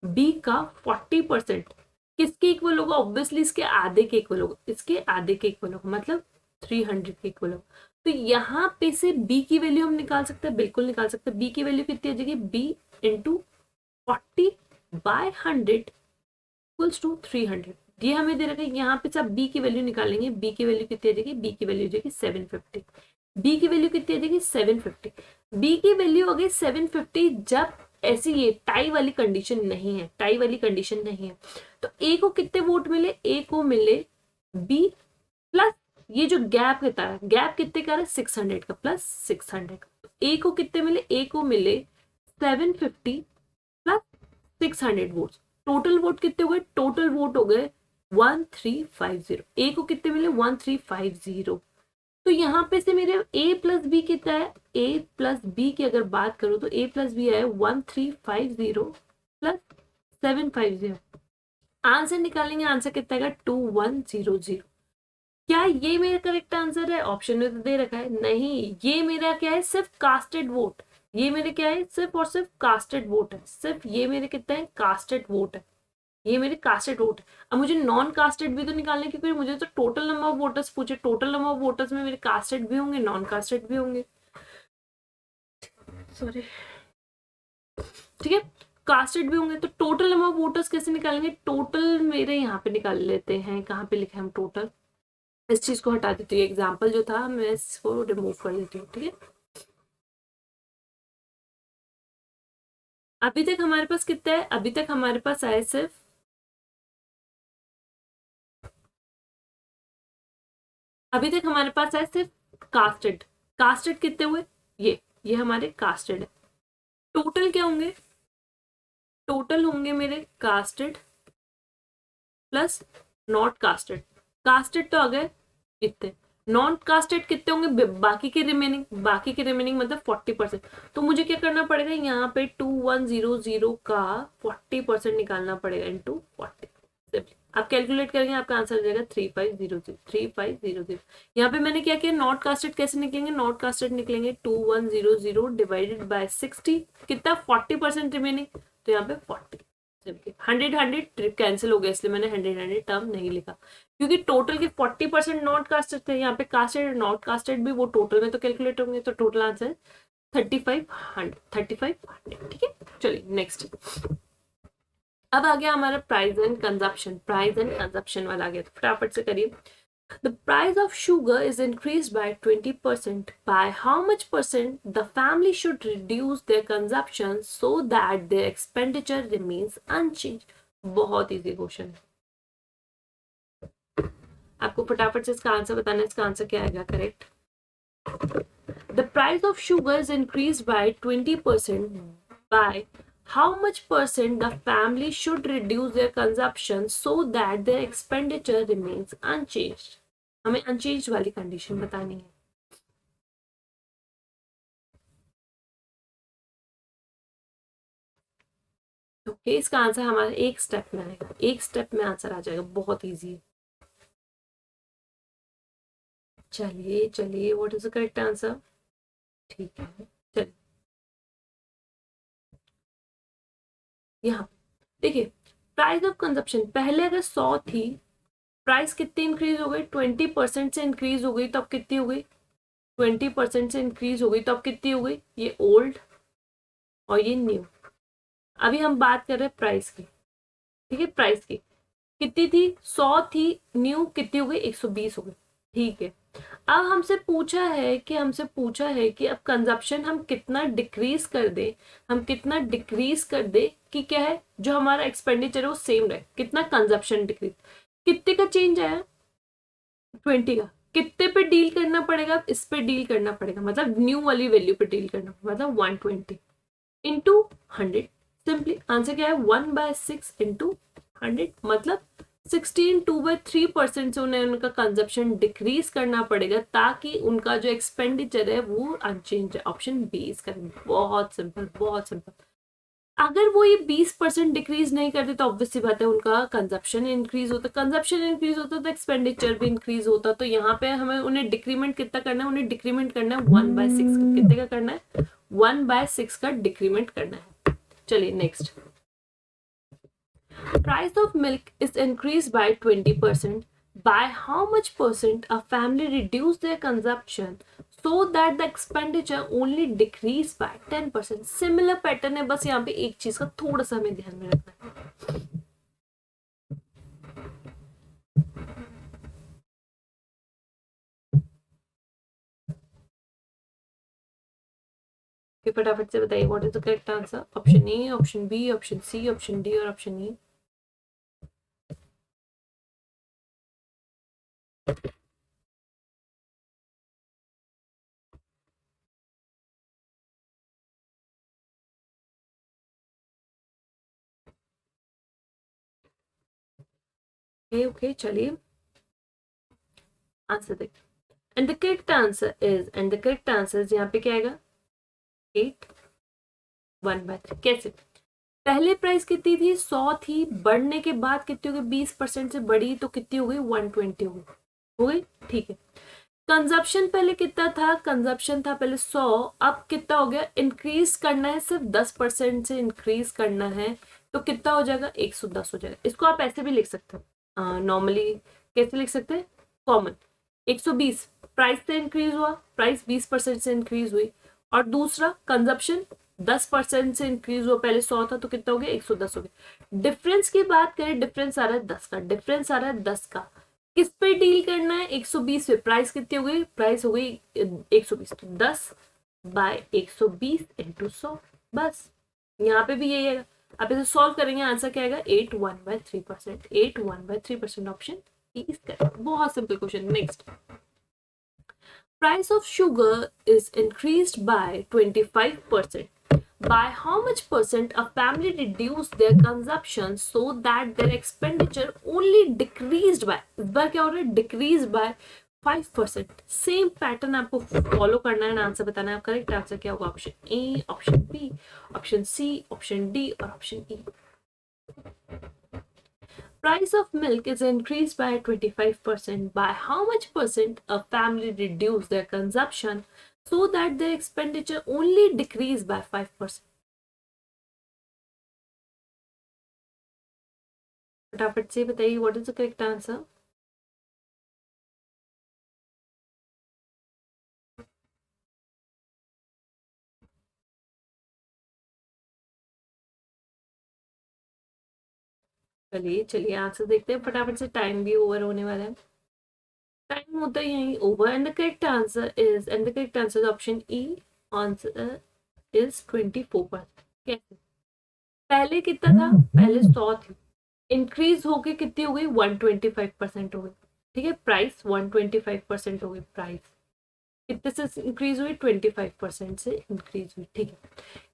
बी का 40% किसके इक्वल होगा? ऑब्वियसली इसके आधे के इक्वल होगा, इसके आधे के इक्वल होगा, मतलब 300 के इक्वल होगा। तो यहाँ पे से बी की वैल्यू हम निकाल सकते हैं, बिल्कुल निकाल सकते हैं। बी की वैल्यू कितनी आ जाएगी? B into 40/100 equals to 300। ये हमें दे रखा है, यहाँ पे सब बी की वैल्यू निकालेंगे। बी की वैल्यू कितनी आ जाएगी? बी की वैल्यू आ जाएगी 750। बी की वैल्यू कितनी आ जाएगी? 750। बी की वैल्यू हो गई 750 जब ऐसी ये टाई वाली कंडीशन नहीं है, टाई वाली कंडीशन नहीं है। तो ए को कितने वोट मिले? ए को मिले बी प्लस ये जो गैप रहता है, गैप कितने का है? 600 का प्लस 600। ए को कितने मिले? ए को मिले 750 प्लस 600 वोट। टोटल वोट कितने हो गए? टोटल वोट हो गए 1350। ए को कितने मिले? 1350। तो यहाँ पे से मेरे a प्लस बी कितना है? a प्लस बी की अगर बात करूं तो a प्लस बी है 1350 प्लस 750। आंसर निकालेंगे, आंसर कितना आएगा? 2100। क्या ये मेरा करेक्ट आंसर है? ऑप्शन में तो दे रखा है नहीं, ये मेरा क्या है? सिर्फ कास्टेड वोट। ये मेरे क्या है? सिर्फ और सिर्फ कास्टेड वोट है। सिर्फ ये मेरे कितना है? कास्टेड वोट है। ये मेरे कास्टेड वोट है। अब मुझे नॉन कास्टेड भी तो निकालने, क्योंकि मुझे तो टोटल नंबर ऑफ वोटर्स पूछे। टोटल नंबर ऑफ वोटर्स में मेरे कास्टेड भी होंगे, नॉन कास्टेड भी होंगे। सॉरी, ठीक है, कास्टेड भी होंगे। तो टोटल नंबर ऑफ वोटर्स कैसे निकालेंगे? टोटल मेरे यहाँ पे निकाल लेते हैं। कहाँ पे लिखे हम टोटल? इस चीज को हटा देती हूँ, एग्जाम्पल जो था मैं इसको रिमूव कर देती हूँ। ठीक है, अभी तक हमारे पास कितना है? अभी तक हमारे पास आए सिर्फ, अभी तक हमारे पास आए सिर्फ कास्टेड। कास्टेड कितने हुए? ये हमारे कास्टेड है। टोटल क्या होंगे? टोटल होंगे मेरे casted plus not casted. Casted तो आ गए कितने? नॉन कास्टेड कितने होंगे? बाकी के रिमेनिंग, बाकी के रिमेनिंग मतलब 40%। तो मुझे क्या करना पड़ेगा? यहाँ पे 2100 का 40% निकालना पड़ेगा इंटू 40। आप कैलकुलेट करेंगे, आपका आंसर आ जाएगा 3500। 3500। यहाँ पे मैंने क्या किया? नॉट कास्टेड कैसे निकलेंगे? नॉट कास्टेड निकलेंगे 2100 डिवाइडेड बाय 60। कितना? 40% रिमेनिंग, तो यहाँ पे 40। 100 कैंसिल हो गया, इसलिए मैंने 100 टर्म नहीं लिखा, क्योंकि टोटल के 40% नॉट कास्टेड थे। यहाँ पे कास्टेड नॉट कास्टेड भी वो टोटल में तो कैलकुलेट होंगे। तो टोटल आंसर 3500। 3500। ठीक है, चलिए नेक्स्ट। अब आ गया हमारा price and consumption. Price and consumption वाला आ गया, तो फटाफट से करिए। The price of sugar is increased by 20%. By how much percent the family should reduce their consumption so that their expenditure remains unchanged? बहुत इजी क्वेश्चन है, आपको फटाफट से इसका आंसर बताना है। इसका आंसर क्या आएगा correct? The price of sugar is increased by 20%. By how much percent the family should reduce their consumption so that their expenditure remains unchanged? हमें अनचेंज वाली कंडीशन बतानी है। ओके, इसका आंसर हमारा एक स्टेप में आएगा, एक स्टेप में आंसर आ जाएगा, बहुत इजी है। चलिए चलिए, what is the correct answer? ठीक है, चलिए यहाँ देखिए, प्राइस ऑफ कंजप्शन पहले अगर 100 थी, प्राइस कितनी इंक्रीज हो गई? 20% से इंक्रीज हो गई, तो अब कितनी हो गई? 20% से इंक्रीज हो गई, तो अब कितनी हो गई? ये ओल्ड और ये न्यू। अभी हम बात कर रहे हैं प्राइस की। ठीक है, प्राइस की कितनी थी? 100 थी, न्यू कितनी हो गई? 120 हो गई। ठीक है, अब हमसे पूछा है कि अब कंजप्शन हम कितना डिक्रीज कर दे, हम कितना डिक्रीज कर दे कि क्या है, जो हमारा एक्सपेंडिचर है वो सेम रहे। कितना कंजप्शन डिक्रीज, कितने का चेंज आया? 20 का। कितने पे डील करना पड़ेगा? इस पे डील करना पड़ेगा, मतलब न्यू वाली वैल्यू पे डील करना, मतलब 120 इंटू 100। सिंपली आंसर क्या है? 1/6 इंटू 100, मतलब 16/2/3% से उन्हें उनका कंजप्शन डिक्रीज करना पड़ेगा, ताकि उनका जो एक्सपेंडिचर है वो अनचेंज है। ऑप्शन बी इसका। बहुत सिंपल, बहुत सिंपल। अगर वो ये 20% डिक्रीज नहीं करते तो ऑब्वियस सी बात है उनका कंजप्शन इंक्रीज होता। कंजप्शन इंक्रीज होता तो एक्सपेंडिचर भी इंक्रीज होता। तो यहाँ पे हमें उन्हें डिक्रीमेंट कितना करना है? उन्हें डिक्रीमेंट करना है 1/6 का। कितने का करना है? 1/6 का डिक्रीमेंट करना है। चलिए next. Price of milk is increased by 20%. By how much percent a family reduce their consumption so that the expenditure only decrease by 10%? Similar pattern है, बस यहाँ पे एक चीज का थोड़ा सा हमें ध्यान में रखना है. फटाफट से बताइए what is the correct answer. Option A, option B, option C, option D और ऑप्शन ई. ओके चलिए आंसर देखते. And the correct answer is, यहाँ पे क्या आएगा? 8 1/3. कैसे? पहले प्राइस कितनी थी? 100 थी. बढ़ने के बाद कितनी हो गई? 20% से बढ़ी तो कितनी हो गई? 120 हो गई. ठीक है. कंजप्शन पहले कितना था? कंजप्शन था पहले 100. अब कितना हो गया? इंक्रीज करना है, सिर्फ 10% से इंक्रीज करना है तो कितना हो जाएगा? 110 हो जाएगा. इसको आप ऐसे भी लिख सकते हैं नॉर्मली. कैसे लिख सकते हैं? कॉमन 120 प्राइस से इंक्रीज हुआ, प्राइस 20% से इंक्रीज हुई, और दूसरा कंजप्शन 10% से इंक्रीज हुआ. पहले 100 था तो कितना हो गया? 110 हो गया. डिफरेंस की बात करें, डिफरेंस आ रहा है 10 का. डिफरेंस आ रहा है 10 का. किस पे डील करना है? 120 पे. प्राइस कितनी हो गई? प्राइस हो गई 120. तो 10 बाय 120 इंटू 100. बस यहाँ पे भी यही है. आप इसे सॉल्व करेंगे, आंसर क्या आएगा? 8 1/3%. Option e is correct. बहुत simple question. Next. Price of sugar is increased by 25%. By how much percent a family reduced their consumption so that their expenditure only decreased by, इस बार क्या हो रहा है? Decreased by 5%. Same pattern आपको follow करना है, answer बताना है. करेक्ट आंसर क्या होगा? ऑप्शन ए, ऑप्शन बी, ऑप्शन सी, ऑप्शन डी और option E. Price of milk is increased by 25%. By how much percent a family reduce their consumption so that their expenditure only decrease by 5%? फटाफट से बताइए what is the correct answer. चलिए चलिए answer देखते हैं फटाफट से. टाइम भी ओवर होने वाला है. टाइम होता है यही over. And the correct answer is option E. Answer is 24%. कैसे? पहले कितना था? पहले 100 थी. इंक्रीज होके कितनी हो गई? 125% हो गई. ठीक है. प्राइस 125% हो गई. प्राइस कितने से इंक्रीज हुई? 25% से इंक्रीज हुई. ठीक है.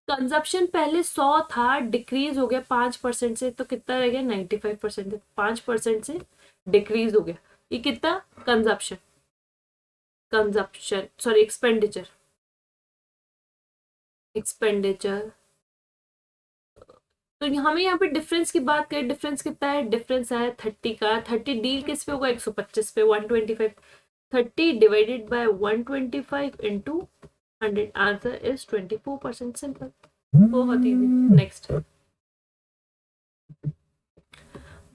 कंजप्शन पहले 100 था, डिक्रीज हो गया 5% से, तो कितना रह गया? 95%. 5% से डिक्रीज हो गया. ये कितना? Consumption consumption sorry expenditure. तो हमें यहाँ पे डिफरेंस की बात करें, डिफरेंस कितना है? डिफरेंस है 30 का. 30 डील किस पे होगा? 125 पे. 125 30 divided by 125 into 100. Answer is 24%. Simple. बहुत easy. Next.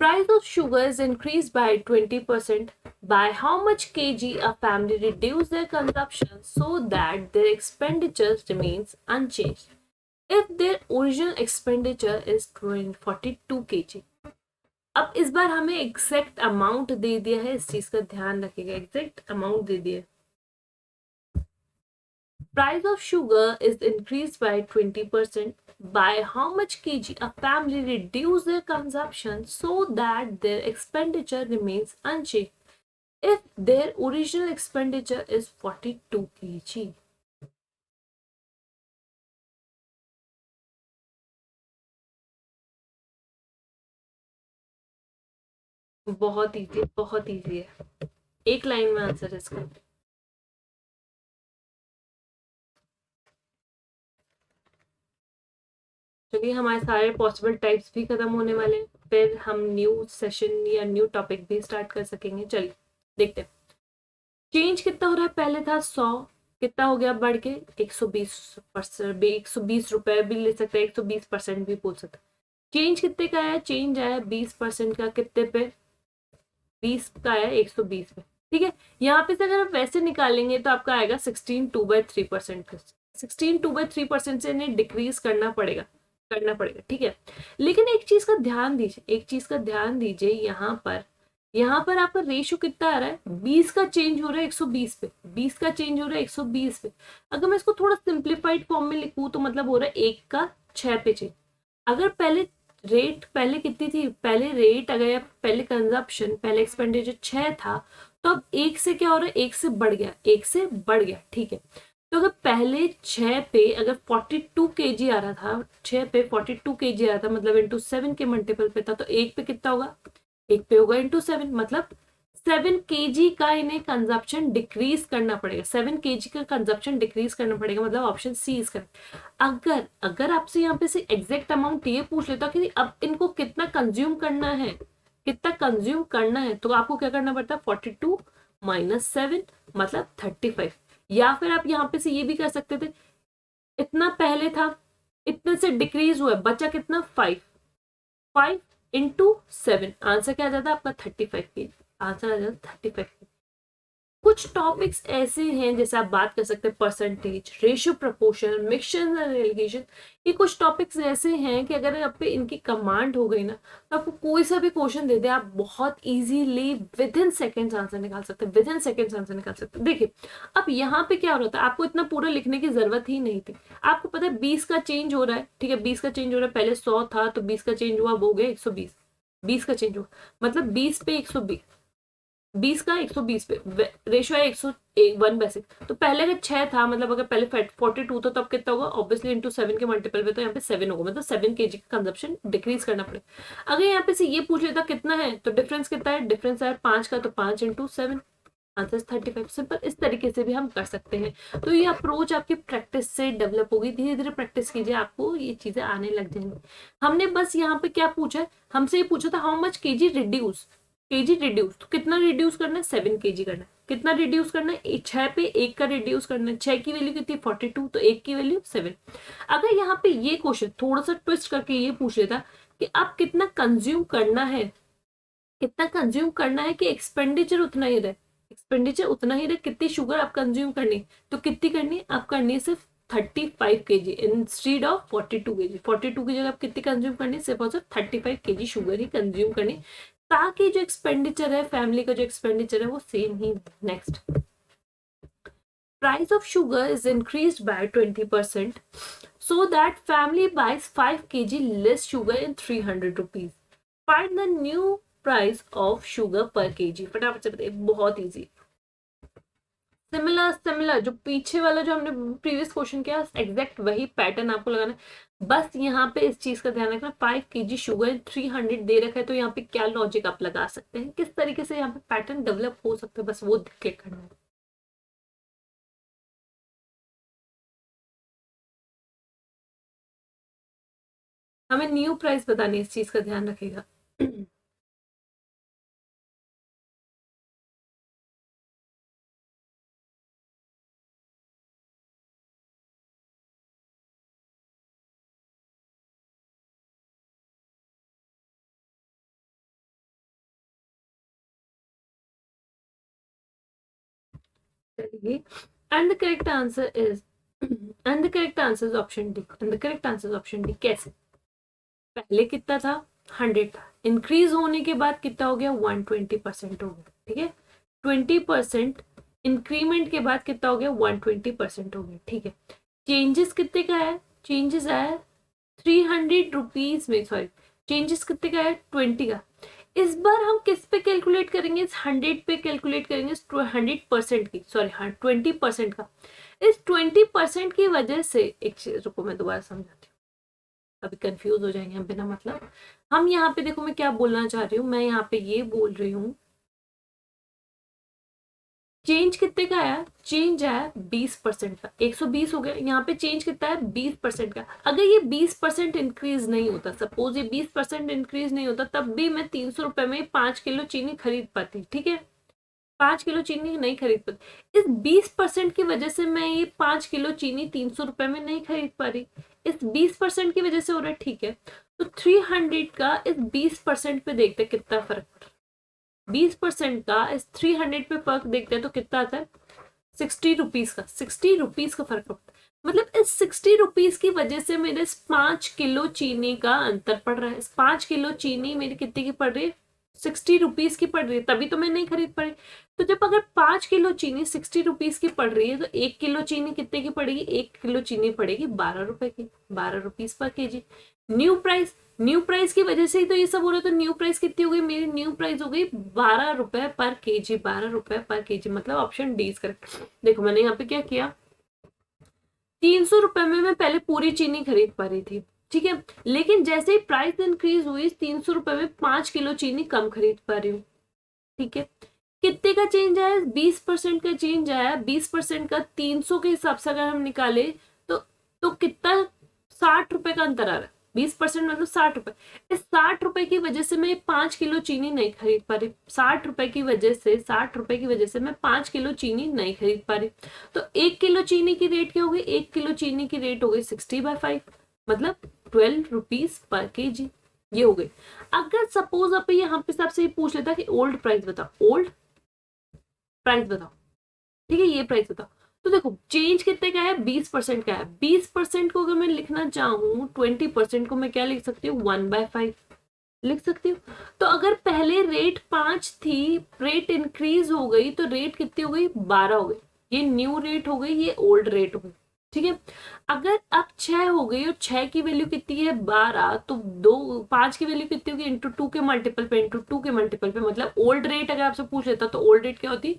Price of sugar is increased by 20%. By how much kg a family reduce their consumption so that their expenditures remains unchanged? If their original expenditure is 42 kg. अब इस बार हमें exact amount दे दिया है, इस चीज का ध्यान रखिएगा. एग्जैक्ट अमाउंट दे दिया. Price of sugar is increased by 20%. By how much kg a family reduce their consumption so that their expenditure remains unchanged? If their original expenditure is 42 kg. बहुत easy है. एक लाइन में answer है इसका. चलिए हमारे सारे पॉसिबल टाइप्स भी खत्म होने वाले हैं, फिर हम न्यू सेशन या न्यू टॉपिक भी स्टार्ट कर सकेंगे. चलिए देखते हैं. चेंज कितना हो रहा है? पहले था 100, कितना हो गया बढ़ के? 120%. 120 रुपए भी ले सकते हैं, 120% भी बोल सकते हैं. चेंज कितने का आया, चेंज आया 20% का, कितने पे, 20 का आया 120 पे, ठीक है। यहाँ पे से अगर आप वैसे निकालेंगे तो आपका आएगा 16 2/3%, 16 2/3% से इन्हें डिक्रीज करना पड़ेगा, ठीक है। लेकिन एक चीज का ध्यान दीजिए, एक चीज का ध्यान दीजिए, यहाँ पर आपका रेशियो कितना आ रहा है, 20 का चेंज हो रहा है 120 पे, 20 का चेंज हो रहा है 120 पे। अगर मैं इसको थोड़ा सिंप्लीफाइड फॉर्म में लिखूं तो मतलब हो रहा है 1 का 6 पे चेंज। अगर पहले कितनी थी, पहले रेट अगर पहले कंजप्शन पहले एक्सपेंडिचर 6 था, तो अब 1 से क्या हो रहा है, 1 से बढ़ गया, 1 से बढ़ गया, ठीक है। तो अगर पहले 6 पे अगर 42 kg आ रहा था, 6 पे 42 kg आ रहा था, मतलब इंटू 7 के मल्टीपल पे था, तो 1 पे कितना होगा, 1 पे होगा इंटू 7, मतलब 7 kg का इन्हें कंजप्शन डिक्रीज करना पड़ेगा, 7 kg का कंजप्शन डिक्रीज करना पड़ेगा, मतलब ऑप्शन सी इज करेक्ट। अगर अगर आपसे यहाँ पे से एग्जैक्ट अमाउंट ये पूछ लेता कि अब इनको कितना कंज्यूम करना है, कितना कंज्यूम करना है, तो आपको क्या करना पड़ता है, 42 माइनस 7 मतलब 35। या फिर आप यहाँ पे से ये भी कर सकते थे, इतना पहले था, इतने से डिक्रीज हुआ, बचा कितना 5, 5 into 7, आंसर क्या आ जाता है आपका 35 kg, आंसर आ जाता है 35 kg। कुछ टॉपिक्स ऐसे हैं जैसे आप बात कर सकते हैं percentage, ratio, proportion, mixture and allegation. ये कुछ टॉपिक्स ऐसे हैं कि अगर आप पे इनकी कमांड हो गई ना, तो आपको कोई सा भी क्वेश्चन दे दे, आप बहुत easily with in seconds answer निकाल सकते हैं, विद इन सेकेंड्स आंसर निकाल सकते हैं। देखिए अब यहाँ पे क्या हो रहा था, आपको इतना पूरा लिखने की जरूरत ही नहीं थी। आपको पता है 20 का चेंज हो रहा है, ठीक है, 20 का चेंज हो रहा है, पहले 100 था तो 20 का चेंज हुआ, वो हो गया 120, 20 का चेंज हुआ, मतलब 20 पे 120, 20 का 120 पे, रेशियो है 101/6। तो पहले का 6 था, मतलब अगर पहले 42 था, तब कितना होगा, ऑब्वियसली इंटू 7 के मल्टीपल पे, तो यहाँ पे 7 होगा, मतलब 7 kg का कंजप्शन डिक्रीज करना पड़ेगा। अगर यहाँ पे से ये पूछ लेता कितना है, तो डिफरेंस कितना है, डिफरेंस है 5 का, तो 5 इंटू 7, आंसर 35। सिंपल, इस तरीके से भी हम कर सकते हैं। तो ये अप्रोच आपकी प्रैक्टिस से डेवलप होगी, धीरे धीरे प्रैक्टिस कीजिए, आपको ये चीजें आने लग जाएंगी। हमने बस यहाँ पे क्या पूछा है, हमसे ये पूछा था हाउ मच केजी रिड्यूस, तो कितना रिड्यूस करना है, 7 kg करना है। कितना रिड्यूस करना है, 6 पे 1 का रिड्यूस करना है, 6 की वैल्यू कितनी 42, तो 1 की वैल्यू 7। अगर यहाँ पे ये क्वेश्चन थोड़ा सा ट्विस्ट करके ये पूछ लेता कि आप कितना कंज्यूम करना है, कितना कंज्यूम करना है कि एक्सपेंडिचर उतना ही रहे, एक्सपेंडिचर उतना ही रहे, कितनी शुगर आप कंज्यूम करनी, तो कितनी करनी है, आप करनी है सिर्फ 35 kg इंस्टीड ऑफ 42 kg। 42 की जगह आप कितनी कंज्यूम करनी है, सिर्फ और सिर्फ 35 kg शुगर ही कंज्यूम करनी, ताकि जो एक्सपेंडिचर है, फैमिली का जो एक्सपेंडिचर है, वो same he. Next, price of sugar is increased by 20% so that family buys 5 kg less sugar in 300 rupees. Find the new price of sugar per kg। फटाफट से बताइए, बहुत इजी। सिमिलर जो पीछे वाला जो हमने प्रीवियस क्वेश्चन किया, एग्जैक्ट वही पैटर्न आपको लगाना है। बस यहाँ पे इस चीज का ध्यान रखना, 5 kg शुगर 300 दे रखा है, तो यहाँ पे क्या लॉजिक आप लगा सकते हैं, किस तरीके से यहाँ पे पैटर्न डेवलप हो सकता है, बस वो क्लिक करना है। हमें न्यू प्राइस बतानी है, इस चीज का ध्यान रखिएगा। चलिए, and the correct answer is and the correct answer is option D, and the correct answer is option D. कैसे, पहले कितना था, 100 था, इंक्रीज होने के बाद कितना हो गया, 120% हो गया, ठीक है। 20% इंक्रीमेंट के बाद कितना हो गया, 120% हो गया, ठीक है। चेंजेस कितने का है, चेंजेस आया 300 रुपीज में, सॉरी, चेंजेस कितने का है, 20 का। इस बार हम किस पे कैलकुलेट करेंगे, इस 100 पे कैलकुलेट करेंगे, 100% की, सॉरी हाँ 20% का। इस 20% की वजह से, एक चीज रुको मैं दोबारा समझाती हूँ, अभी कंफ्यूज हो जाएंगे हम बिना मतलब। हम यहाँ पे देखो, मैं क्या बोलना चाह रही हूँ, मैं यहाँ पे ये बोल रही हूँ, चेंज कितने का आया, चेंज आया 20% का, 120 हो गया, यहाँ पे चेंज कितना है 20% का। अगर ये 20% इंक्रीज नहीं होता, सपोज ये 20% इंक्रीज नहीं होता, तब भी मैं 300 रुपए में 5 किलो चीनी खरीद पाती, ठीक है, 5 किलो चीनी नहीं खरीद पाती। इस 20% की वजह से मैं ये 5 किलो चीनी 300 रुपए में नहीं खरीद पा रही, इस 20% की वजह से हो रहा है, ठीक है। तो 300 का इस 20% पे देखते हैं कितना फर्क पड़ रहा है। 20% का इस 300 पे फर्क देखते हैं तो कितना आता है, 60 रुपीज का, 60 रुपीज का फर्क पड़ता है। मतलब इस 60 रुपीज की वजह से मेरे 5 किलो चीनी का अंतर पड़ रहा है। 5 किलो चीनी मेरी कितने की पड़ रही है, 60 रुपीज की पड़ रही है, तभी तो मैं नहीं खरीद पाई। तो जब अगर 5 किलो चीनी 60 रुपीज की पड़ रही है तो 1 किलो चीनी कितने की पड़ेगी, 1 किलो चीनी पड़ेगी 12 रुपए की, 12 rupees per KG. New price, new price की वजह से ही तो ये सब हो रहा है। तो न्यू प्राइस कितनी हो गई, मेरी न्यू प्राइस हो गई 12 रुपए पर केजी, 12 रुपए पर केजी, मतलब ऑप्शन डी इज करेक्ट। देखो मैंने यहाँ पे क्या किया, 300 रुपए में मैं पहले पूरी चीनी खरीद पा रही थी, ठीक है, लेकिन जैसे ही प्राइस इंक्रीज हुई 300 रुपए में 5 किलो चीनी कम खरीद पा रही हूँ, ठीक है। कितने का चेंज आया, 20% का चेंज आया। 20% का 300 के हिसाब से अगर हम निकाले तो कितना, 60 रुपए का अंतर आ रहा है। 20% मतलब 60 रुपए। इस 60 रुपए की वजह से मैं 5 किलो चीनी नहीं खरीद पा रही। 60 रुपए की वजह से, 60 रुपए की वजह से मैं 5 किलो चीनी नहीं खरीद पा रही। तो 1 किलो चीनी की रेट क्या होगी, 1 किलो चीनी की रेट हो गई 60/5, मतलब 12 रुपीज पर केजी। ये हो गई। अगर सपोज आप यहाँ पे सबसे ये पूछ लेता कि ओल्ड प्राइस बताओ, ओल्ड प्राइस बताओ, ठीक है, ये प्राइस बताओ, तो देखो चेंज कितने का है, 20% का है। 20% को अगर मैं लिखना चाहूँ, 20% को मैं क्या लिख सकती हूँ, 1/5 लिख सकती हूँ। तो अगर पहले रेट 5 थी, रेट इंक्रीज हो गई तो रेट कितनी हो गई, 12 हो गई। ये न्यू रेट हो गई, ये ओल्ड रेट हो गई, ठीक है। अगर अब 6 हो गई और 6 की वैल्यू कितनी है, 12, तो 5 की वैल्यू कितनी होगी, इंटू 2 के मल्टीपल पे, इंटू 2 के मल्टीपल पे, मतलब ओल्ड रेट अगर आपसे पूछ लेता तो ओल्ड रेट क्या होती,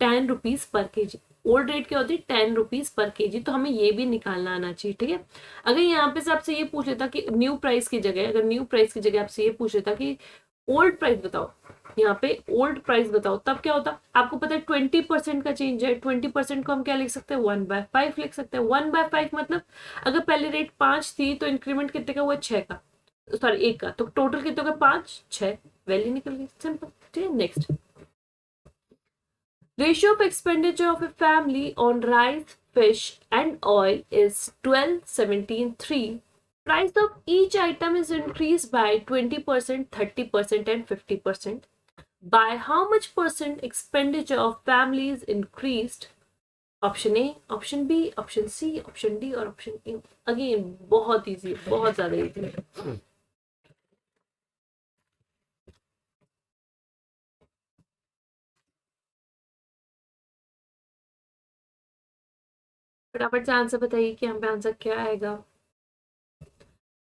10 rupees per KG. Old rate क्या होती है, 10 रुपीज पर केजी। तो हमें ये भी निकालना आना चाहिए, ठीक है। अगर यहाँ पे से आपसे ये पूछ लेता कि न्यू प्राइस की जगह, अगर न्यू प्राइस की जगह आपसे ये पूछ लेता कि ओल्ड प्राइस बताओ, यहाँ पे ओल्ड प्राइस बताओ, तब क्या होता, आपको पता है 20% का चेंज है। 20% को हम क्या लिख सकते हैं, 1/5 लिख सकते हैं। 1/5 मतलब अगर पहले रेट 5 थी तो इंक्रीमेंट कितने का हुआ, 6 का, सॉरी 1 का, तो टोटल कितने का, 5, 6, वैल्यू निकल गई, सिंपल, ठीक है। Next, ratio of expenditure of a family on rice, fish, and oil is 12:17:3. Price of each item is increased by 20%, 30%, and 50%. By how much percent expenditure of family is increased? Option A, option B, option C, option D और option E. Again, बहुत easy, बहुत ज़्यादा easy है। फटाफट से answer बताइए कि यहाँ पे आंसर क्या आएगा।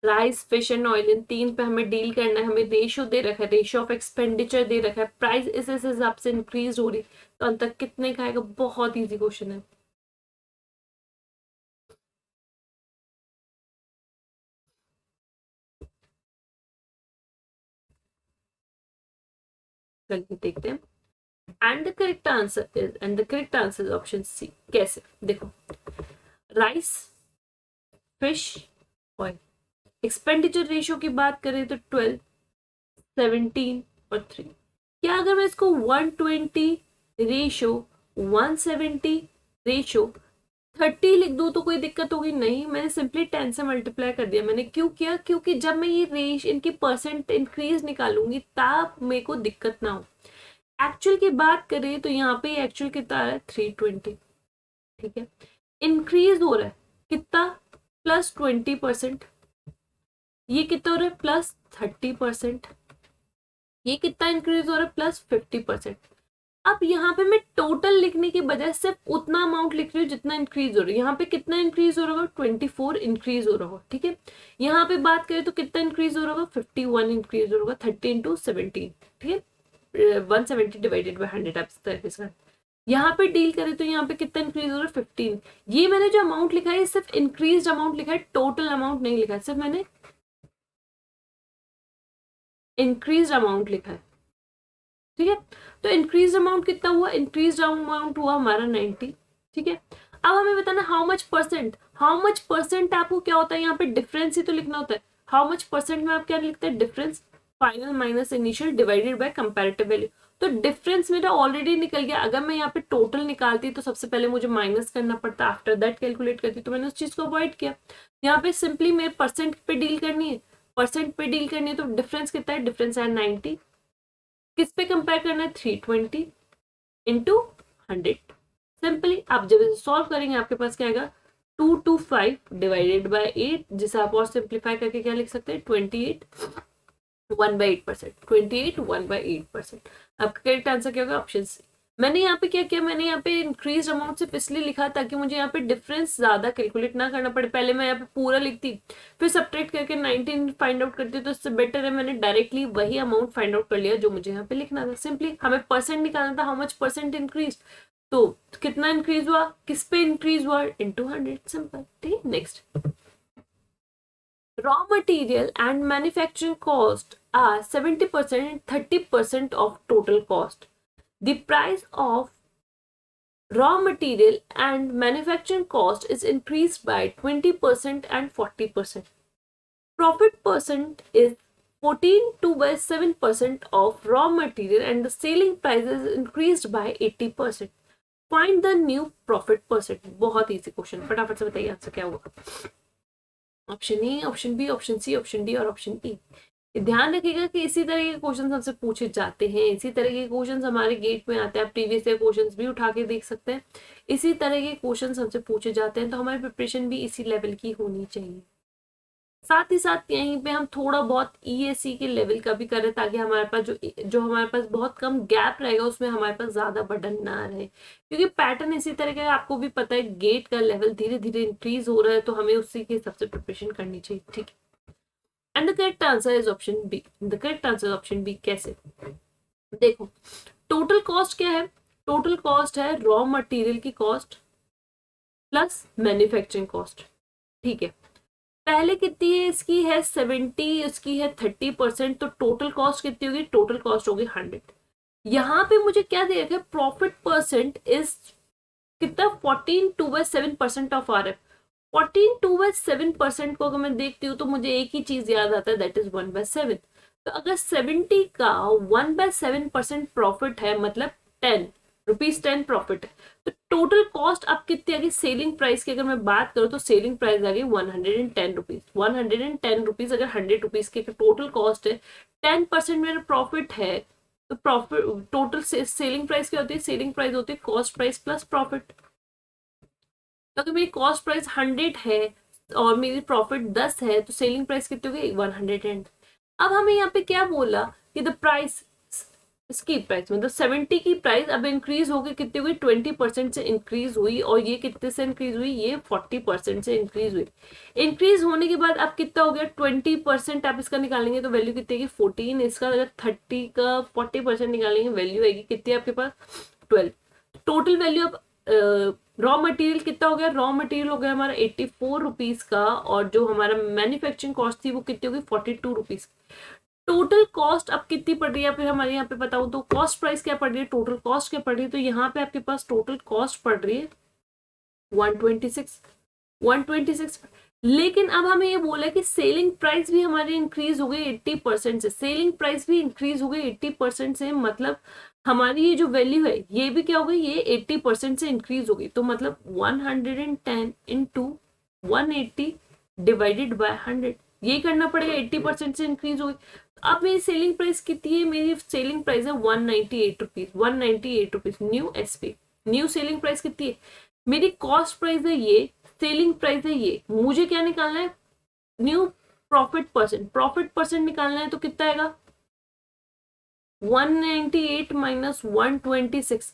राइस, फिश एंड ऑयल, इन तीन पे हमें डील करना है। हमें रेशियो दे रखा है, रेशियो ऑफ एक्सपेंडिचर दे रखा है, प्राइस इस हिसाब से इंक्रीज हो रही, तो अंतर कितने का आएगा, बहुत इजी क्वेश्चन है। चलिए देखते हैं। And the correct answer is option C. कैसे, देखो, rice, fish, oil, expenditure ratio की बात करें तो 12, 17 और 3। क्या अगर मैं इसको 120 रेशियो, 170 रेशियो 30 लिख दूं तो कोई दिक्कत होगी, नहीं। मैंने सिंपली 10 से मल्टीप्लाई कर दिया। मैंने क्यों किया, क्योंकि जब मैं ये रेश इनकी परसेंट इंक्रीज निकालूंगी तब मेरे को दिक्कत ना हो। एक्चुअल की बात करें तो यहाँ पे एक्चुअल कितना है, 320, ठीक है। इंक्रीज हो रहा है कितना, +20%। ये कितना हो रहा है, +30%। ये कितना इंक्रीज हो रहा है, +50%। अब यहाँ पे मैं टोटल लिखने की बजाय सिर्फ उतना अमाउंट लिख रही हूँ जितना इंक्रीज हो रहा है। यहाँ पे कितना इंक्रीज हो रहा होगा, 24 इंक्रीज हो रहा होगा, ठीक है। यहाँ पे बात करें तो कितना इंक्रीज हो रहा होगा, 51 इंक्रीज हो रहा होगा, 30 × 17, ठीक है। 170 डिवाइडेड बाई 100 आप इस तरीके से। यहाँ पे डील करें तो यहाँ पे कितना इंक्रीज हो रहा है, 15। ये मैंने जो अमाउंट लिखा है सिर्फ इंक्रीज अमाउंट लिखा है, टोटल अमाउंट नहीं लिखा है, सिर्फ मैंने इंक्रीज अमाउंट लिखा है, ठीक है। तो इंक्रीज अमाउंट कितना हुआ, इंक्रीज अमाउंट हुआ हमारा 90, ठीक है। अब हमें बताना how much percent, how much percent आपको क्या होता है, यहाँ पे डिफरेंस ही तो लिखना होता है। हाउ मच परसेंट में आप क्या लिखते हैं, difference, final minus initial divided by comparative value. तो डिफरेंस मेरा ऑलरेडी निकल गया। अगर मैं यहाँ पे टोटल निकालती तो सबसे पहले मुझे माइनस करना पड़ता, आफ्टर दैट कैलकुलेट करती, तो मैंने उस चीज को अवॉइड किया। यहाँ पे सिंपली मेरे परसेंट पे डील करनी है, परसेंट पे डील करनी है तो डिफरेंस कितना है, डिफरेंस है 90। किस पे कंपेयर करना है, 320 इंटू 100। सिंपली आप जब इसे सॉल्व करेंगे आपके पास क्या आएगा, 225 डिवाइडेड बाय 8, जिसे आप और सिंप्लीफाई करके क्या लिख सकते हैं, 28 1/8%, 28 1/8%। आपका करेक्ट आंसर क्या होगा, ऑप्शन सी। मैंने यहाँ पे क्या किया, मैंने यहाँ पे इंक्रीज अमाउंट सिर्फ इसलिए लिखा ताकि मुझे यहाँ पे डिफरेंस ज्यादा कैलकुलेट ना करना पड़े। पहले मैं यहाँ पे पूरा लिखती फिर सब्ट्रैक्ट करके 19 फाइंड आउट करती, तो इससे बेटर है मैंने डायरेक्टली वही अमाउंट फाइंड आउट कर लिया जो मुझे यहाँ पे लिखना था। सिंपली हमें परसेंट निकालना था, हाउ मच परसेंट इंक्रीज, तो कितना इंक्रीज हुआ, किस पे इंक्रीज हुआ, इनटू 100। सिंपल, ठीक है। Next, raw material and manufacturing cost are 70% and 30% of total cost. The price of raw material and manufacturing cost is increased by 20% and 40%. Profit percent is 14 to by 7% of raw material and the selling price is increased by 80%. Find the new profit percent. बहुत easy question, फटाफट से बताइए answer क्या होगा। Option ए, option B, option सी, option D और option E. ध्यान रखिएगा कि इसी तरह के क्वेश्चन हमसे पूछे जाते हैं, इसी तरह के क्वेश्चन हमारे गेट में आते हैं। आप प्रीवियस ईयर क्वेश्चन भी उठा के देख सकते हैं, इसी तरह के क्वेश्चन हमसे पूछे जाते हैं, तो हमारी प्रिपरेशन भी इसी लेवल की होनी चाहिए। साथ ही साथ यहीं पे हम थोड़ा बहुत ईएससी के लेवल का भी करें ताकि हमारे पास जो हमारे पास बहुत कम गैप रहेगा उसमें हमारे पास ज्यादा बर्डन ना रहे, क्योंकि पैटर्न इसी तरह का आपको भी पता है, गेट का लेवल धीरे धीरे इंक्रीज हो रहा है, तो हमें उसी के हिसाब से प्रिपरेशन करनी चाहिए, ठीक है। And the correct answer is option B. The correct answer option B. कैसे, देखो टोटल कॉस्ट क्या है, टोटल कॉस्ट है रॉ मटेरियल की कॉस्ट प्लस मैन्युफैक्चरिंग कॉस्ट, ठीक है। पहले कितनी है, इसकी है 70, उसकी है 30%, तो टोटल कॉस्ट कितनी होगी, टोटल कॉस्ट होगी 100। यहाँ पे मुझे क्या दे रखा है, प्रॉफिट परसेंट इज कितना, 14/7% ऑफ आर एफ। 14/7% को अगर मैं देखती हूँ तो मुझे एक ही चीज याद आता है, दैट इज 1/7। तो अगर 70 का 1/7% प्रॉफिट है, मतलब 10 रुपीज प्रॉफिट है, तो टोटल कॉस्ट अब कितनी आ गई, सेलिंग प्राइस की अगर मैं बात करूँ तो सेलिंग प्राइस आ गई 110 रुपीज। 110 रुपीज अगर 100 रुपीज की टोटल कॉस्ट है, 10% मेरा प्रॉफिट है, तो प्रॉफिट टोटल सेलिंग प्राइस क्या होती है, सेलिंग प्राइस होती है कॉस्ट प्राइस प्लस प्रॉफिट। तो अगर मेरी कॉस्ट प्राइस 100 है और मेरी प्रॉफिट 10 है, तो सेलिंग प्राइस कितनी होगी, 110। अब हमें यहाँ पे क्या बोला कि द प्राइस, इसकी प्राइस मतलब 70 की प्राइस अब इंक्रीज हो गई, कितनी हुई, 20% से इंक्रीज हुई, और ये कितने से इंक्रीज हुई, ये 40% से इंक्रीज हुई। इंक्रीज होने के बाद अब कितना हो गया, 20% आप इसका निकालेंगे तो वैल्यू कितनी है, 14। इसका अगर 30 का 40% निकालेंगे वैल्यू आएगी कितनी आपके पास, 12। टोटल वैल्यू अब रॉ मटेरियल कितना हो गया, रॉ मटेरियल हो गया हमारा 84 रुपीज का, और जो हमारा मैन्युफैक्चरिंग कॉस्ट थी वो कितनी होगी, 42 रुपीज। टोटल कॉस्ट अब कितनी पड़ रही है, फिर हमारे यहाँ पे बताऊं तो कॉस्ट प्राइस क्या पड़ रही है, टोटल कॉस्ट क्या पड़ रही है, तो यहाँ पे आपके पास टोटल कॉस्ट पड़ रही है 126। लेकिन अब हमें ये बोला कि सेलिंग प्राइस भी हमारी इंक्रीज हो गई 80% से, सेलिंग प्राइस भी इंक्रीज हो गई 80% से, मतलब हमारी ये जो वैल्यू है ये भी क्या हो गई, ये 80% से इंक्रीज हो गई। तो मतलब 110 इंटू 180 डिवाइडेड बाय 100, ये करना पड़ेगा, 80% से इंक्रीज हो गई। अब मेरी सेलिंग प्राइस कितनी है, मेरी सेलिंग प्राइस है 198 rupees, 198 rupees new SP. New selling price कितनी है, मेरी कॉस्ट प्राइस है ये, सेलिंग प्राइस है ये, मुझे क्या निकालना है, new profit percent. Profit percent निकालना है तो कितना आएगा, 198 माइनस 126।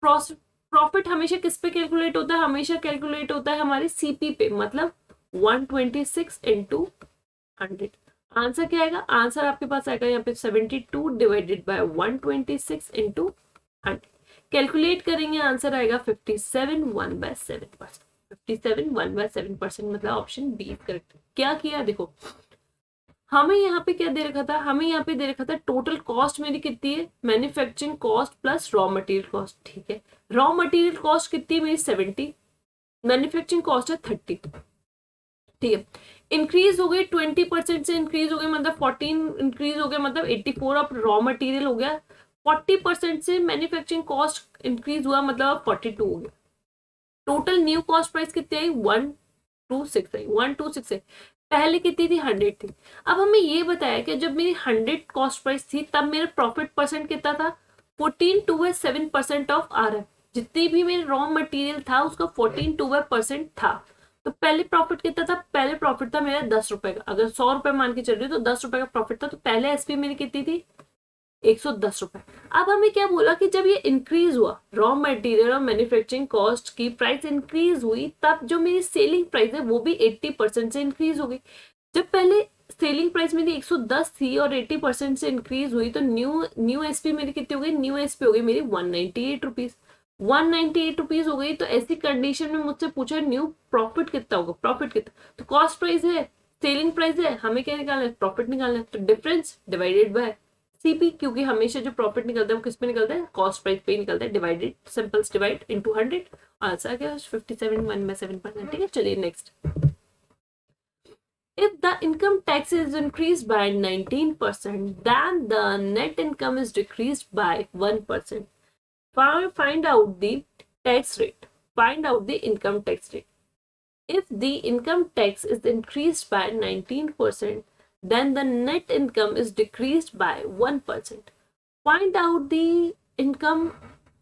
प्रॉफिट हमेशा किस पे कैलकुलेट होता है, हमेशा कैलकुलेट होता है हमारे सीपी पे, मतलब 126 इंटू 100। आंसर क्या आएगा, आंसर आपके पास आएगा यहाँ पे 72 डिवाइडेड बाय 126 इंटू 100। कैलकुलेट करेंगे आंसर आएगा 57 1/7%। 57 1/7%, मतलब ऑप्शन बी करेक्ट। क्या किया देखो, हमें यहाँ पे क्या दे रखा था, हमें यहाँ पे दे रखा था टोटल कॉस्ट मेरी कितनी है, manufacturing cost plus raw material cost, ठीक है। रॉ मटेरियल कॉस्ट कितनी है मेरी 70, मैन्युफैक्चरिंग कॉस्ट है 30, ठीक है। इंक्रीज हो गई 20% से इंक्रीज हो गई, मतलब 14 इंक्रीज हो गया, मतलब 84 अब रॉ मटेरियल हो गया। 40% से मैन्युफैक्चरिंग कॉस्ट इंक्रीज हुआ, मतलब 42 हो गया। टोटल न्यू कॉस्ट प्राइस कितनी आई, 126 आई, 126 आई। पहले कितनी थी, 100 थी। अब हमें ये बताया कि जब मेरी 100 कॉस्ट प्राइस थी तब मेरा प्रॉफिट परसेंट कितना था, 14/7% ऑफ आर एफ। जितनी भी मेरे रॉ मटेरियल था उसका 14/2% था। तो पहले प्रॉफिट कितना था, पहले प्रॉफिट था मेरा 10 रुपए का। अगर 100 रुपए मान के चल रही हूँ तो 10 रुपए का प्रॉफिट था। तो पहले एसपी मेरी कितनी थी, 110 रुपए। अब हमें क्या बोला कि जब ये इंक्रीज हुआ, रॉ मटेरियल और मैन्युफैक्चरिंग कॉस्ट की प्राइस इंक्रीज हुई, तब जो मेरी सेलिंग प्राइस है वो भी 80% से इंक्रीज हो गई। जब पहले सेलिंग प्राइस मेरी 110 थी और 80% से इंक्रीज हुई, तो न्यू न्यू एसपी मेरी कितनी हो गई, न्यू एसपी हो गई मेरी 198 रुपीज। 198 रुपीज हो गई। तो ऐसी कंडीशन में मुझसे पूछा न्यू प्रॉफिट कितना होगा, प्रॉफिट कितना, तो कॉस्ट प्राइस है, सेलिंग प्राइस है, हमें क्या निकालना है, प्रॉफिट निकालना है। तो डिफरेंस डिवाइडेड बाय सीपी, क्योंकि हमेशा जो प्रॉफिट निकलता है वो किस पे निकलता है, कॉस्ट प्राइस पे ही निकलता है। Divided, simply divide into 100। Answer आ गया 57, 1/7%। ठीक है, चलिए next. If the income tax is increased by 19%, then the net income is decreased by 1%. Find out the tax rate. Find out the income tax rate. If the income tax is increased by 19%, then the net income is decreased by 1%. Find out the income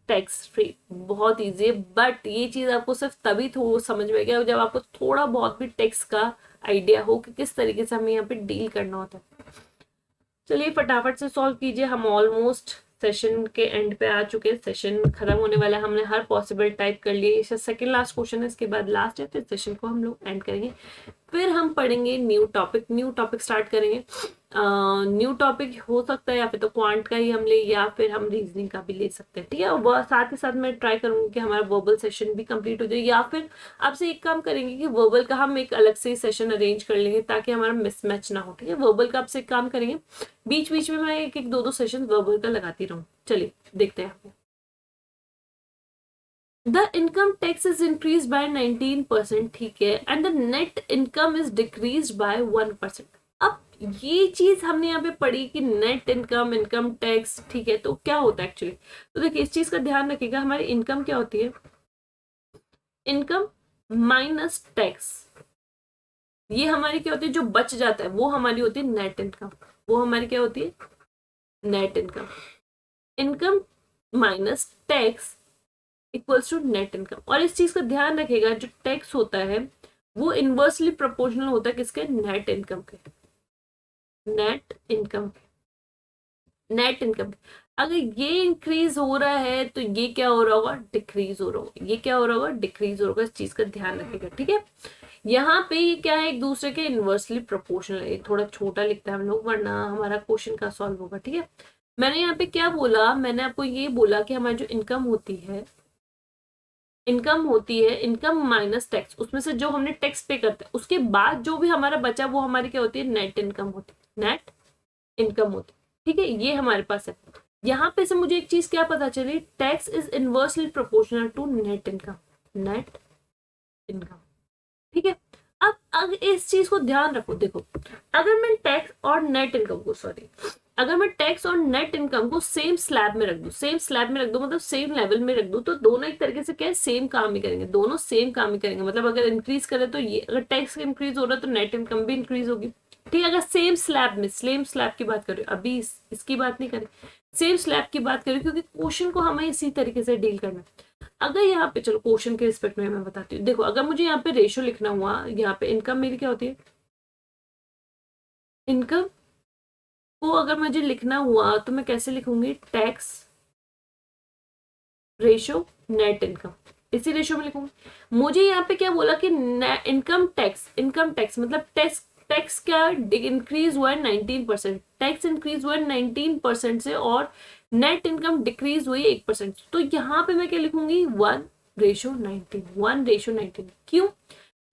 tax free. बहुत easy है, but ये चीज आपको सिर्फ तभी समझ में आएगा जब आपको थोड़ा बहुत भी टैक्स का आइडिया हो कि किस तरीके से हमें यहाँ पे डील करना होता है। चलिए फटाफट से सॉल्व कीजिए। हम ऑलमोस्ट सेशन के एंड पे आ चुके हैं, सेशन खत्म होने वाला है। हमने हर पॉसिबल टाइप कर लिए, ये सेकंड लास्ट क्वेश्चन है, इसके बाद लास्ट है, फिर सेशन को हम लोग एंड करेंगे। फिर हम पढ़ेंगे new topic, new topic start करेंगे। न्यू टॉपिक हो सकता है या फिर तो क्वांट का ही हम ले, या फिर हम रीजनिंग का भी ले सकते हैं। ठीक है, और साथ ही साथ मैं ट्राई करूंगी कि हमारा वर्बल सेशन भी कंप्लीट हो जाए, या फिर आपसे एक काम करेंगे कि वर्बल का हम एक अलग से सेशन अरेंज कर लेंगे ताकि हमारा मिसमैच ना हो। ठीक है, वर्बल का आपसे एक काम करेंगे, बीच बीच में मैं एक एक दो दो सेशन वर्बल का लगाती रहूँ। चलिए देखते हैं। The income tax is increased by 19%, ठीक है, and the net income is decreased by 1%. अब ये चीज हमने यहाँ पे पढ़ी कि नेट इनकम, इनकम टैक्स, ठीक है, तो क्या होता है एक्चुअली। तो देखिए इस चीज का ध्यान रखिएगा, हमारी इनकम क्या होती है, इनकम माइनस टैक्स। ये हमारी क्या होती है, जो बच जाता है वो हमारी होती है नेट इनकम। वो हमारी क्या होती है, net income. Income minus tax equals to net income. और इस चीज का ध्यान रखिएगा, जो टैक्स होता है वो इनवर्सली प्रोपोर्शनल होता है किसके, नेट इनकम के, नेट इनकम, नेट इनकम। अगर ये इंक्रीज हो रहा है तो ये क्या हो रहा होगा, डिक्रीज हो रहा होगा। ये क्या हो रहा होगा, डिक्रीज हो रहा होगा। इस चीज का ध्यान रखिएगा। ठीक है, यहाँ पे ये क्या है, एक दूसरे के इनवर्सली प्रोपोर्शनल है। थोड़ा छोटा लिखता है हम लोग, वरना हमारा क्वेश्चन का सॉल्व होगा। ठीक है, मैंने यहाँ पे क्या बोला, मैंने आपको ये बोला कि हमारी जो इनकम होती है, इनकम होती है इनकम माइनस टैक्स, उसमें से जो हमने टैक्स पे करते हैं उसके बाद जो भी हमारा बचा वो हमारी क्या होती है, नेट इनकम होती है, नेट इनकम होती है। ठीक है, ये हमारे पास है। यहाँ पे से मुझे एक चीज क्या पता चली, tax is inversely proportional to net income, net income. ठीक है, अब अगर इस चीज को ध्यान रखो, देखो अगर मैं टैक्स और नेट इनकम को, सॉरी, अगर मैं टैक्स और नेट इनकम को सेम स्लैब में रख दूं, सेम स्लैब में रख दूं मतलब सेम लेवल में रख दूं, तो दोनों एक तरीके से क्या है, सेम काम ही करेंगे, दोनों सेम काम ही करेंगे। मतलब अगर इंक्रीज करे तो ये, अगर टैक्स इंक्रीज हो रहा है तो नेट इनकम भी इंक्रीज होगी। ठीक है, अगर सेम स्लैब में, सेम स्लैब की बात करें, अभी इसकी बात नहीं करें, सेम स्लैब की बात करें, क्योंकि क्वेश्चन को हमें इसी तरीके से डील करना है। अगर यहाँ पे, चलो क्वेश्चन के रिस्पेक्ट में मैं बताती हूँ। देखो अगर मुझे यहाँ पे रेशो लिखना हुआ, यहाँ पे इनकम मेरी क्या होती है, इनकम को अगर मुझे लिखना हुआ तो मैं कैसे लिखूंगी, टैक्स रेशो नेट इनकम, इसी रेशो में लिखूंगी। मुझे यहाँ पे क्या बोला कि इनकम टैक्स, इनकम टैक्स मतलब टैक्स, टैक्स क्या इंक्रीज हुआ है 19%, टैक्स इंक्रीज हुआ है 19% से, और नेट इनकम डिक्रीज हुई 1%। तो यहाँ पे मैं क्या लिखूंगी, 1:19, 1:19। क्यों,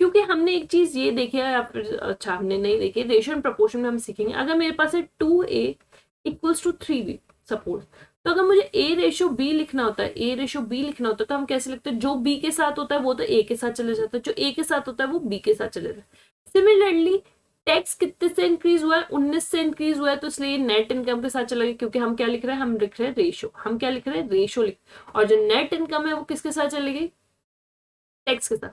क्योंकि हमने एक चीज ये देखी है, या फिर अच्छा हमने नहीं देखी, रेशियो एंड प्रोपोर्शन में हम सीखेंगे। अगर मेरे पास है 2A equals to 3B suppose, तो अगर मुझे A रेशियो B लिखना होता है, A रेशियो B लिखना होता है, तो हम कैसे लिखते हैं, जो B के साथ होता है वो तो A के साथ चले जाता है, जो A के साथ होता है वो B के साथ चले जाता है। सिमिलरली टैक्स कितने से इंक्रीज हुआ है, 19 से इंक्रीज हुआ है, तो इसलिए नेट इनकम के साथ चला गया, क्योंकि हम क्या लिख रहे हैं, हम लिख रहे हैं रेशियो, हम क्या लिख रहे हैं, रेशियो लिख, और जो नेट इनकम है वो किसके साथ चलेगी, टैक्स के साथ।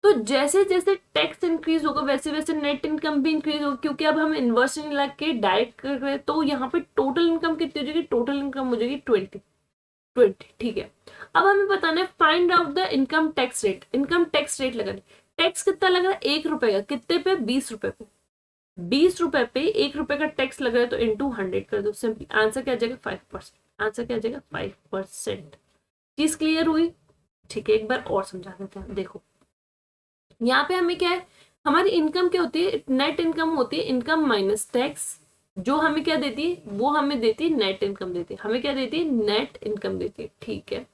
तो जैसे जैसे टैक्स इंक्रीज होगा वैसे वैसे नेट इनकम भी इंक्रीज होगा, क्योंकि अब हम इन्वर्स नहीं लगा के डायरेक्ट कर रहे हैं। तो यहाँ पे टोटल इनकम कितनी हो जाएगी, टोटल इनकम हो जाएगी 20, ठीक है। अब हमें बताना है find out the income tax rate. Income tax rate लगाना, टैक्स कितना लग रहा है, 1 रुपए का, कितने पे, 20 रुपए पे। 20 रुपए पे 1 रुपए का टैक्स लग रहा है, तो इंटू 100 कर दो, सिंपली आंसर क्या आ जाएगा, 5%। आंसर क्या आ जाएगा, 5%। चीज क्लियर हुई, ठीक है। एक बार और समझा देते हैं, देखो यहाँ पे हमें क्या है, हमारी इनकम क्या होती है, नेट इनकम होती है, इनकम माइनस टैक्स। जो हमें क्या देती है, वो हमें देती है नेट इनकम देती है, हमें क्या देती है, नेट इनकम देती है, ठीक है।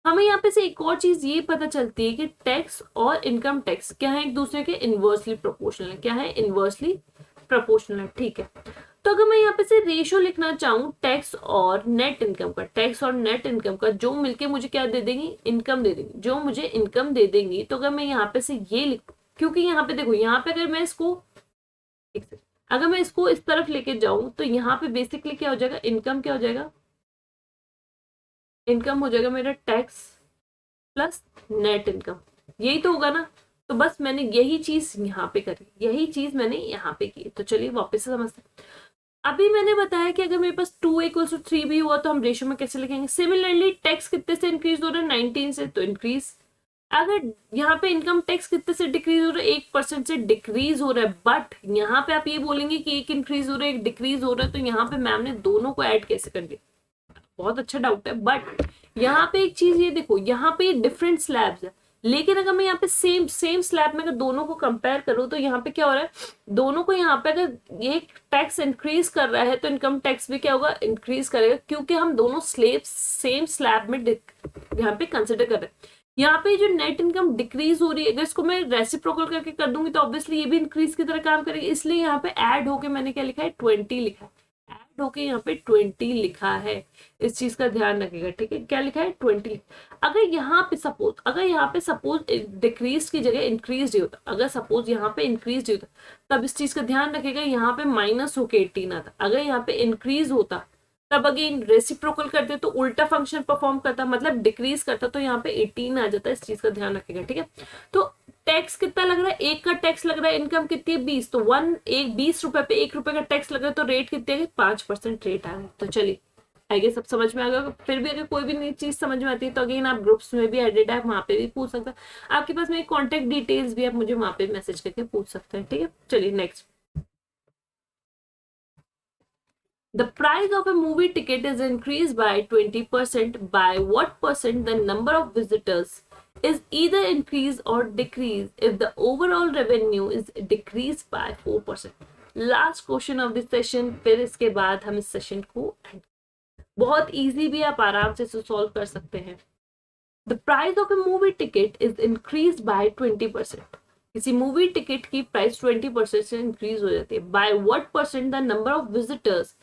हमें यहाँ पे से एक और चीज ये पता चलती है कि टैक्स और इनकम टैक्स क्या है, एक दूसरे के इनवर्सली प्रोपोर्शनल है। क्या है, इनवर्सली प्रोपोर्शनल है, ठीक है। तो अगर मैं यहाँ पे से रेशियो लिखना चाहूँ टैक्स और नेट इनकम का, टैक्स और नेट इनकम का, जो मिलके मुझे क्या दे देंगी, इनकम दे देंगी, जो मुझे इनकम दे देंगी। तो अगर मैं यहाँ पे से ये लिख, क्योंकि यहाँ पे देखो, यहाँ पे अगर मैं इसको, अगर मैं इसको इस तरफ लेके जाऊं तो यहाँ पे बेसिकली क्या हो जाएगा, इनकम क्या हो जाएगा, इनकम हो जाएगा मेरा टैक्स प्लस नेट इनकम, यही तो होगा ना। तो बस मैंने यही चीज यहाँ पे करी, यही चीज मैंने यहाँ पे की। तो चलिए वापस से समझते हैं। अभी मैंने बताया कि अगर मेरे पास 2 = 3 भी हुआ तो हम रेशियो में कैसे लिखेंगे। सिमिलरली टैक्स कितने से इंक्रीज हो रहा है, 19 से, तो इंक्रीज। अगर यहाँ पे इनकम टैक्स कितने से डिक्रीज हो रहा है, 1% से डिक्रीज हो रहा है। बट यहाँ पे आप ये बोलेंगे कि एक इंक्रीज हो रहा है, एक डिक्रीज हो रहा है, तो यहाँ पे मैम ने दोनों को ऐड कैसे कर दिया, बहुत अच्छा डाउट है। बट यहाँ पे एक चीज ये देखो, यहाँ पे डिफरेंट स्लैब्स है, लेकिन अगर मैं यहाँ पे सेम सेम स्लैब में अगर दोनों को कंपेयर करूँ तो यहाँ पे क्या हो रहा है, दोनों को यहाँ पे अगर ये टैक्स इंक्रीज कर रहा है तो इनकम टैक्स भी क्या होगा, इंक्रीज करेगा, क्योंकि हम दोनों स्लेब सेम स्लैब में यहाँ पे कंसिडर कर रहे हैं। यहाँ पे जो नेट इनकम डिक्रीज हो रही है, अगर इसको मैं रेसिप्रोकल करके कर दूंगी तो ऑब्वियसली ये भी इंक्रीज की तरह काम करेगी, इसलिए यहाँ पे ऐड होके मैंने क्या लिखा है, 20 लिखा है। ऐड होके यहाँ पे 20 लिखा है, इस चीज का ध्यान रखिएगा, ठीक है। क्या लिखा है, 20। अगर यहाँ पे सपोज डिक्रीज की जगह इंक्रीज होता, अगर सपोज यहाँ पे इंक्रीज होता, तब इस चीज का ध्यान रखिएगा, यहाँ पे माइनस होके 18 आता। अगर यहाँ पे इंक्रीज होता तब अगेन रेसिप्रोकल करते तो उल्टा फंक्शन परफॉर्म करता, मतलब डिक्रीज करता, तो यहाँ पे 18 आ जाता है। इस चीज का ध्यान रखिएगा, ठीक है। तो टैक्स कितना लग रहा है, एक का टैक्स लग रहा है, इनकम कितनी है, 20, तो 20 रुपए पे 1 रुपए का टैक्स लग रहा है, तो रेट कितने है, 5% रेट आ गया। तो चलिए आगे सब समझ में आ गया। फिर भी अगर कोई भी नई चीज समझ में आती है तो अगेन आप ग्रुप्स में भी एडेड है, वहां पे भी पूछ सकते हैं। आपके पास मेरी कॉन्टेक्ट डिटेल्स भी, आप मुझे वहां पे मैसेज करके पूछ सकते हैं, ठीक है। चलिए next, the price of a movie ticket is increased by 20%. By what percent the number of visitors is either increased or decreased if the overall revenue is decreased by 4%? Last question of this session, फिर इसके बाद हम इस session को बहुत easy भी आप आराम से सॉल्व कर सकते हैं। The price of a movie ticket is increased by 20%. किसी मूवी टिकट की प्राइस 20% से इंक्रीज हो जाती है। By what percent the number of visitors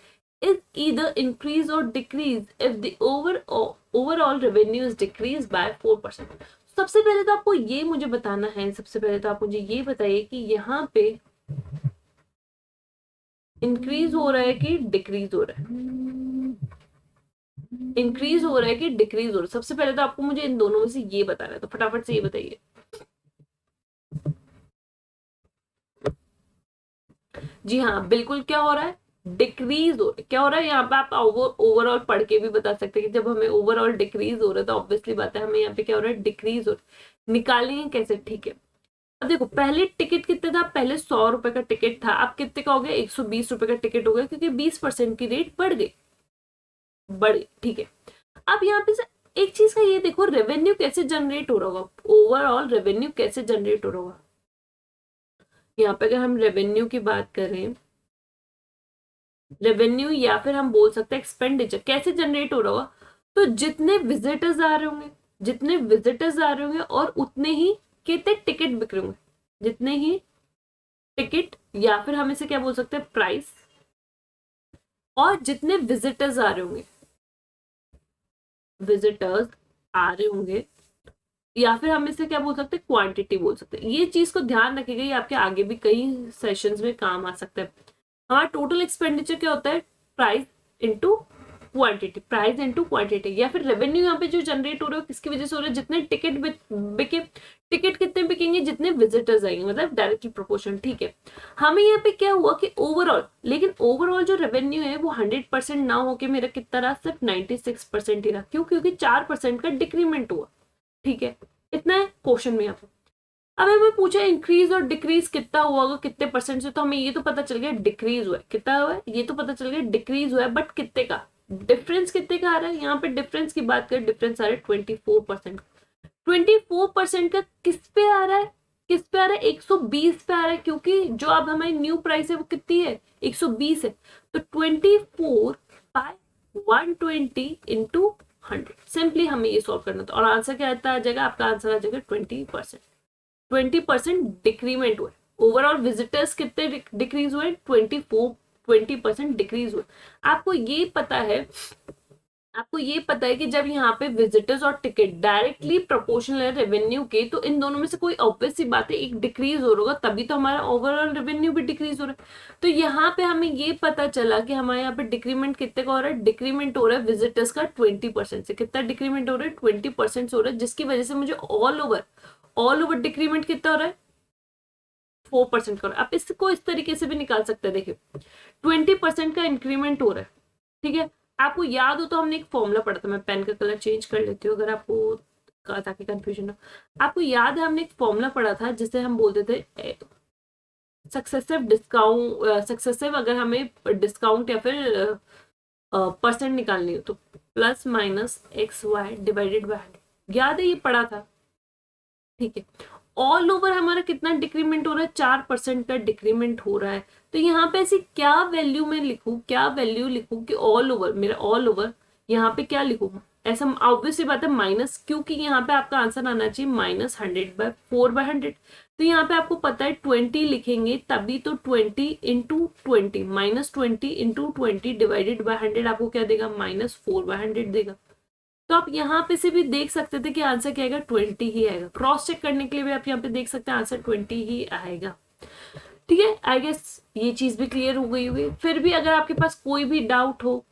is either increase or decrease if the overall revenue is decreased by 4%? सबसे पहले तो आपको ये मुझे बताना है, सबसे पहले तो आप मुझे ये बताइए कि यहाँ पे इंक्रीज हो रहा है कि डिक्रीज हो रहा है, इंक्रीज हो रहा है कि डिक्रीज हो रहा है। सबसे पहले तो आपको मुझे इन दोनों में से ये बताना है, तो फटाफट से ये बताइए। जी हाँ, बिल्कुल क्या हो रहा है, डिक्रीज हो रहा है। क्या हो रहा है, यहाँ पे आप ओवरऑल पढ़ के भी बता सकते हैं कि जब हमें ओवरऑल डिक्रीज हो रहा है तो ऑब्वियसली बात है हमें यहाँ पे क्या हो रहा है, डिक्रीज हो रहा है। निकालेंगे कैसे, ठीक है। अब देखो पहले टिकट कितने था, पहले 100 रुपए का टिकट था, अब कितने का हो गया, 120 रुपए का टिकट हो गया, क्योंकि 20% की रेट बढ़ गई, ठीक है। अब यहाँ पे एक चीज का ये देखो, रेवेन्यू कैसे जनरेट हो रहा होगा, ओवरऑल रेवेन्यू कैसे जनरेट हो रहा होगा। यहाँ पे अगर हम रेवेन्यू की बात करें, रेवेन्यू या फिर हम बोल सकते हैं एक्सपेंडिचर कैसे जनरेट हो रहा होगा, तो जितने विजिटर्स आ रहे होंगे, जितने विजिटर्स आ रहे होंगे और उतने ही कितने टिकट बिक रहे होंगे, जितने ही टिकट, या फिर हम इसे क्या बोल सकते हैं, प्राइस, और जितने विजिटर्स आ रहे होंगे, विजिटर्स आ रहे होंगे, या फिर हम इसे क्या बोल सकते हैं, क्वांटिटी बोल सकते हैं। ये चीज को ध्यान रखिएगा, ये आपके आगे भी कई सेशंस में काम आ सकता है। हमारा टोटल एक्सपेंडिचर क्या होता है, price into quantity, price into quantity. या फिर रेवेन्यू यहाँ पे जो जनरेट हो रहा है किसकी वजह से हो रहा है, जितने टिकट बिके, टिकट कितने बिकेंगे, आएंगे जितने विजिटर्स आएंगे, मतलब डायरेक्टली प्रोपोर्शन, ठीक है। हमें यहाँ पे क्या हुआ कि ओवरऑल, लेकिन ओवरऑल जो रेवेन्यू है वो 100% ना होके मेरा कितना रहा, सिर्फ 96% ही रहा। क्यों? क्योंकि 4% का डिक्रीमेंट हुआ, ठीक है। इतना है क्वेश्चन में यहाँ पे। अब हमें पूछा इंक्रीज और डिक्रीज कितना हुआ होगा, कितने परसेंट से, तो हमें ये तो पता चल गया डिक्रीज हुआ है, कितना हुआ है ये तो पता चल गया डिक्रीज हुआ है, बट कितने का, डिफरेंस कितने का आ रहा है। यहाँ पे डिफरेंस की बात करें, डिफरेंस आ रहा है 24%। 24% का किस पे आ रहा है, किस पे आ रहा है, 120 पे आ रहा है, क्योंकि जो अब हमारी न्यू प्राइस है वो कितनी है, 120 है। तो 24/120 इंटू 100, सिंपली हमें ये सॉल्व करना था, और आंसर क्या आता आ जाएगा, आपका आंसर आ जाएगा 20%। 20% डिक्रीमेंट हुआ। ओवरऑल विजिटर्स कितने डिक्रीज हुए, 20% डिक्रीज हुए। आपको ये पता है, आपको ये पता है कि जब यहाँ पे विजिटर्स और टिकट डायरेक्टली प्रोपोर्शनल है रेवेन्यू के, तो इन दोनों में से कोई ऑब्वियस सी बात है एक डिक्रीज हो रहा, तभी तो हमारा ओवरऑल रेवेन्यू भी डिक्रीज हो रहा है। तो यहाँ पे हमें ये पता चला कि हमारे यहाँ पे डिक्रीमेंट कितने का हो रहा है, डिक्रीमेंट हो रहा है विजिटर्स का 20% से। कितना डिक्रीमेंट हो रहा है, 20% हो रहा है, जिसकी वजह से मुझे ऑल ओवर डिक्रीमेंट कितना हो रहा है, 4% का हो रहा है। आप इसको इस तरीके से भी निकाल सकते हैं, देखिए 20% का इंक्रीमेंट हो रहा है, ठीक है। आपको याद हो तो हमने एक फॉर्मूला पढ़ा था, मैं पेन का कलर चेंज कर लेती हूँ अगर आपको ताकि कंफ्यूजन हो। आपको याद है हमने एक फॉर्मूला पढ़ा था जिसे हम बोलते थे सक्सेसिव डिस्काउंट, सक्सेसिव अगर हमें डिस्काउंट या फिर परसेंट निकालनी हो तो +-XY डिवाइडेड बाय 100, याद है ये पढ़ा था, ठीक है। ऑल ओवर हमारा कितना डिक्रीमेंट हो रहा है, 4% का डिक्रीमेंट हो रहा है। तो यहाँ पे ऐसी क्या वैल्यू में लिखूं, क्या वैल्यू लिखूं कि ऑल ओवर, मेरा ऑल ओवर यहाँ पे क्या लिखूं, ऐसा ऑब्वियसली बात है माइनस, क्योंकि यहाँ पे आपका आंसर आना चाहिए -100/4/100। तो यहाँ पे आपको पता है 20 लिखेंगे तभी तो 20 इंटू 20, -20 इंटू 20 डिवाइडेड बाय 100 आपको क्या देगा, -4/100 देगा। तो आप यहाँ पे से भी देख सकते थे कि आंसर क्या आएगा, 20 ही आएगा। क्रॉस चेक करने के लिए भी आप यहाँ पे देख सकते हैं आंसर 20 ही आएगा, ठीक है। आई गेस ये चीज भी क्लियर हो गई होगी। फिर भी अगर आपके पास कोई भी डाउट हो,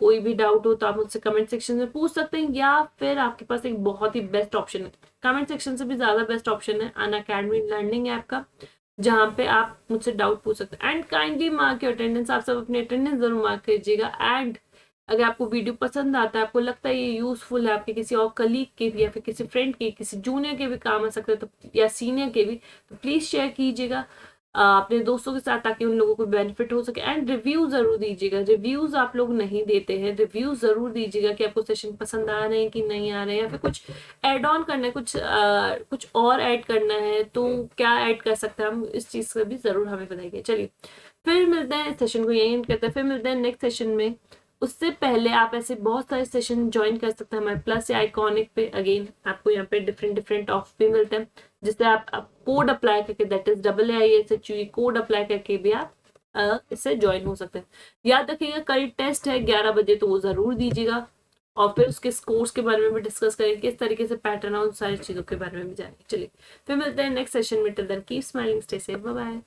तो आप मुझसे कमेंट सेक्शन में पूछ सकते हैं, या फिर आपके पास एक बहुत ही बेस्ट ऑप्शन है, कमेंट सेक्शन से भी ज्यादा बेस्ट ऑप्शन है अनअकैडमी लर्निंग ऐप का, जहाँ पे आप मुझसे डाउट पूछ सकते हैं। And kindly mark your attendance, आप सब अपनी अटेंडेंस जरूर मार्क कीजिएगा। एंड अगर आपको वीडियो पसंद आता है, आपको लगता है ये यूजफुल है आपके किसी और कलीग के भी, या फिर किसी फ्रेंड के, किसी जूनियर के भी काम आ सकता है, तो या सीनियर के भी, तो प्लीज शेयर कीजिएगा अपने दोस्तों के साथ, ताकि उन लोगों को बेनिफिट हो सके। एंड रिव्यू जरूर दीजिएगा, रिव्यूज आप लोग नहीं देते हैं, रिव्यू जरूर दीजिएगा कि आपको सेशन पसंद आ रहे हैं कि नहीं आ रहे हैं, या फिर कुछ ऐड ऑन करना है, कुछ और ऐड करना है तो क्या ऐड कर सकते हैं हम, इस चीज का भी जरूर हमें बताइए। चलिए फिर मिलते हैं, इस सेशन को यही एंड करते हैं, फिर मिलते हैं नेक्स्ट सेशन में। उससे पहले आप ऐसे बहुत सारे सेशन ज्वाइन कर सकते हैं हमारे प्लस या आइकॉनिक पे। अगेन आपको यहाँ पे डिफरेंट ऑफ भी मिलते हैं, जिससे आप कोड अप्लाई करके, that is AAISHUE code apply करके भी आप इससे ज्वाइन हो सकते हैं। याद रखिएगा कल टेस्ट है 11 बजे, तो वो जरूर दीजिएगा, और फिर उसके स्कोर्स के बारे में भी डिस्कस करेंगे, किस तरीके से पैटर्न और उन सारी चीजों के बारे में भी जानेंगे। चलिए फिर मिलते हैं नेक्स्ट सेशन में, till then keep smiling, stay safe, bye bye.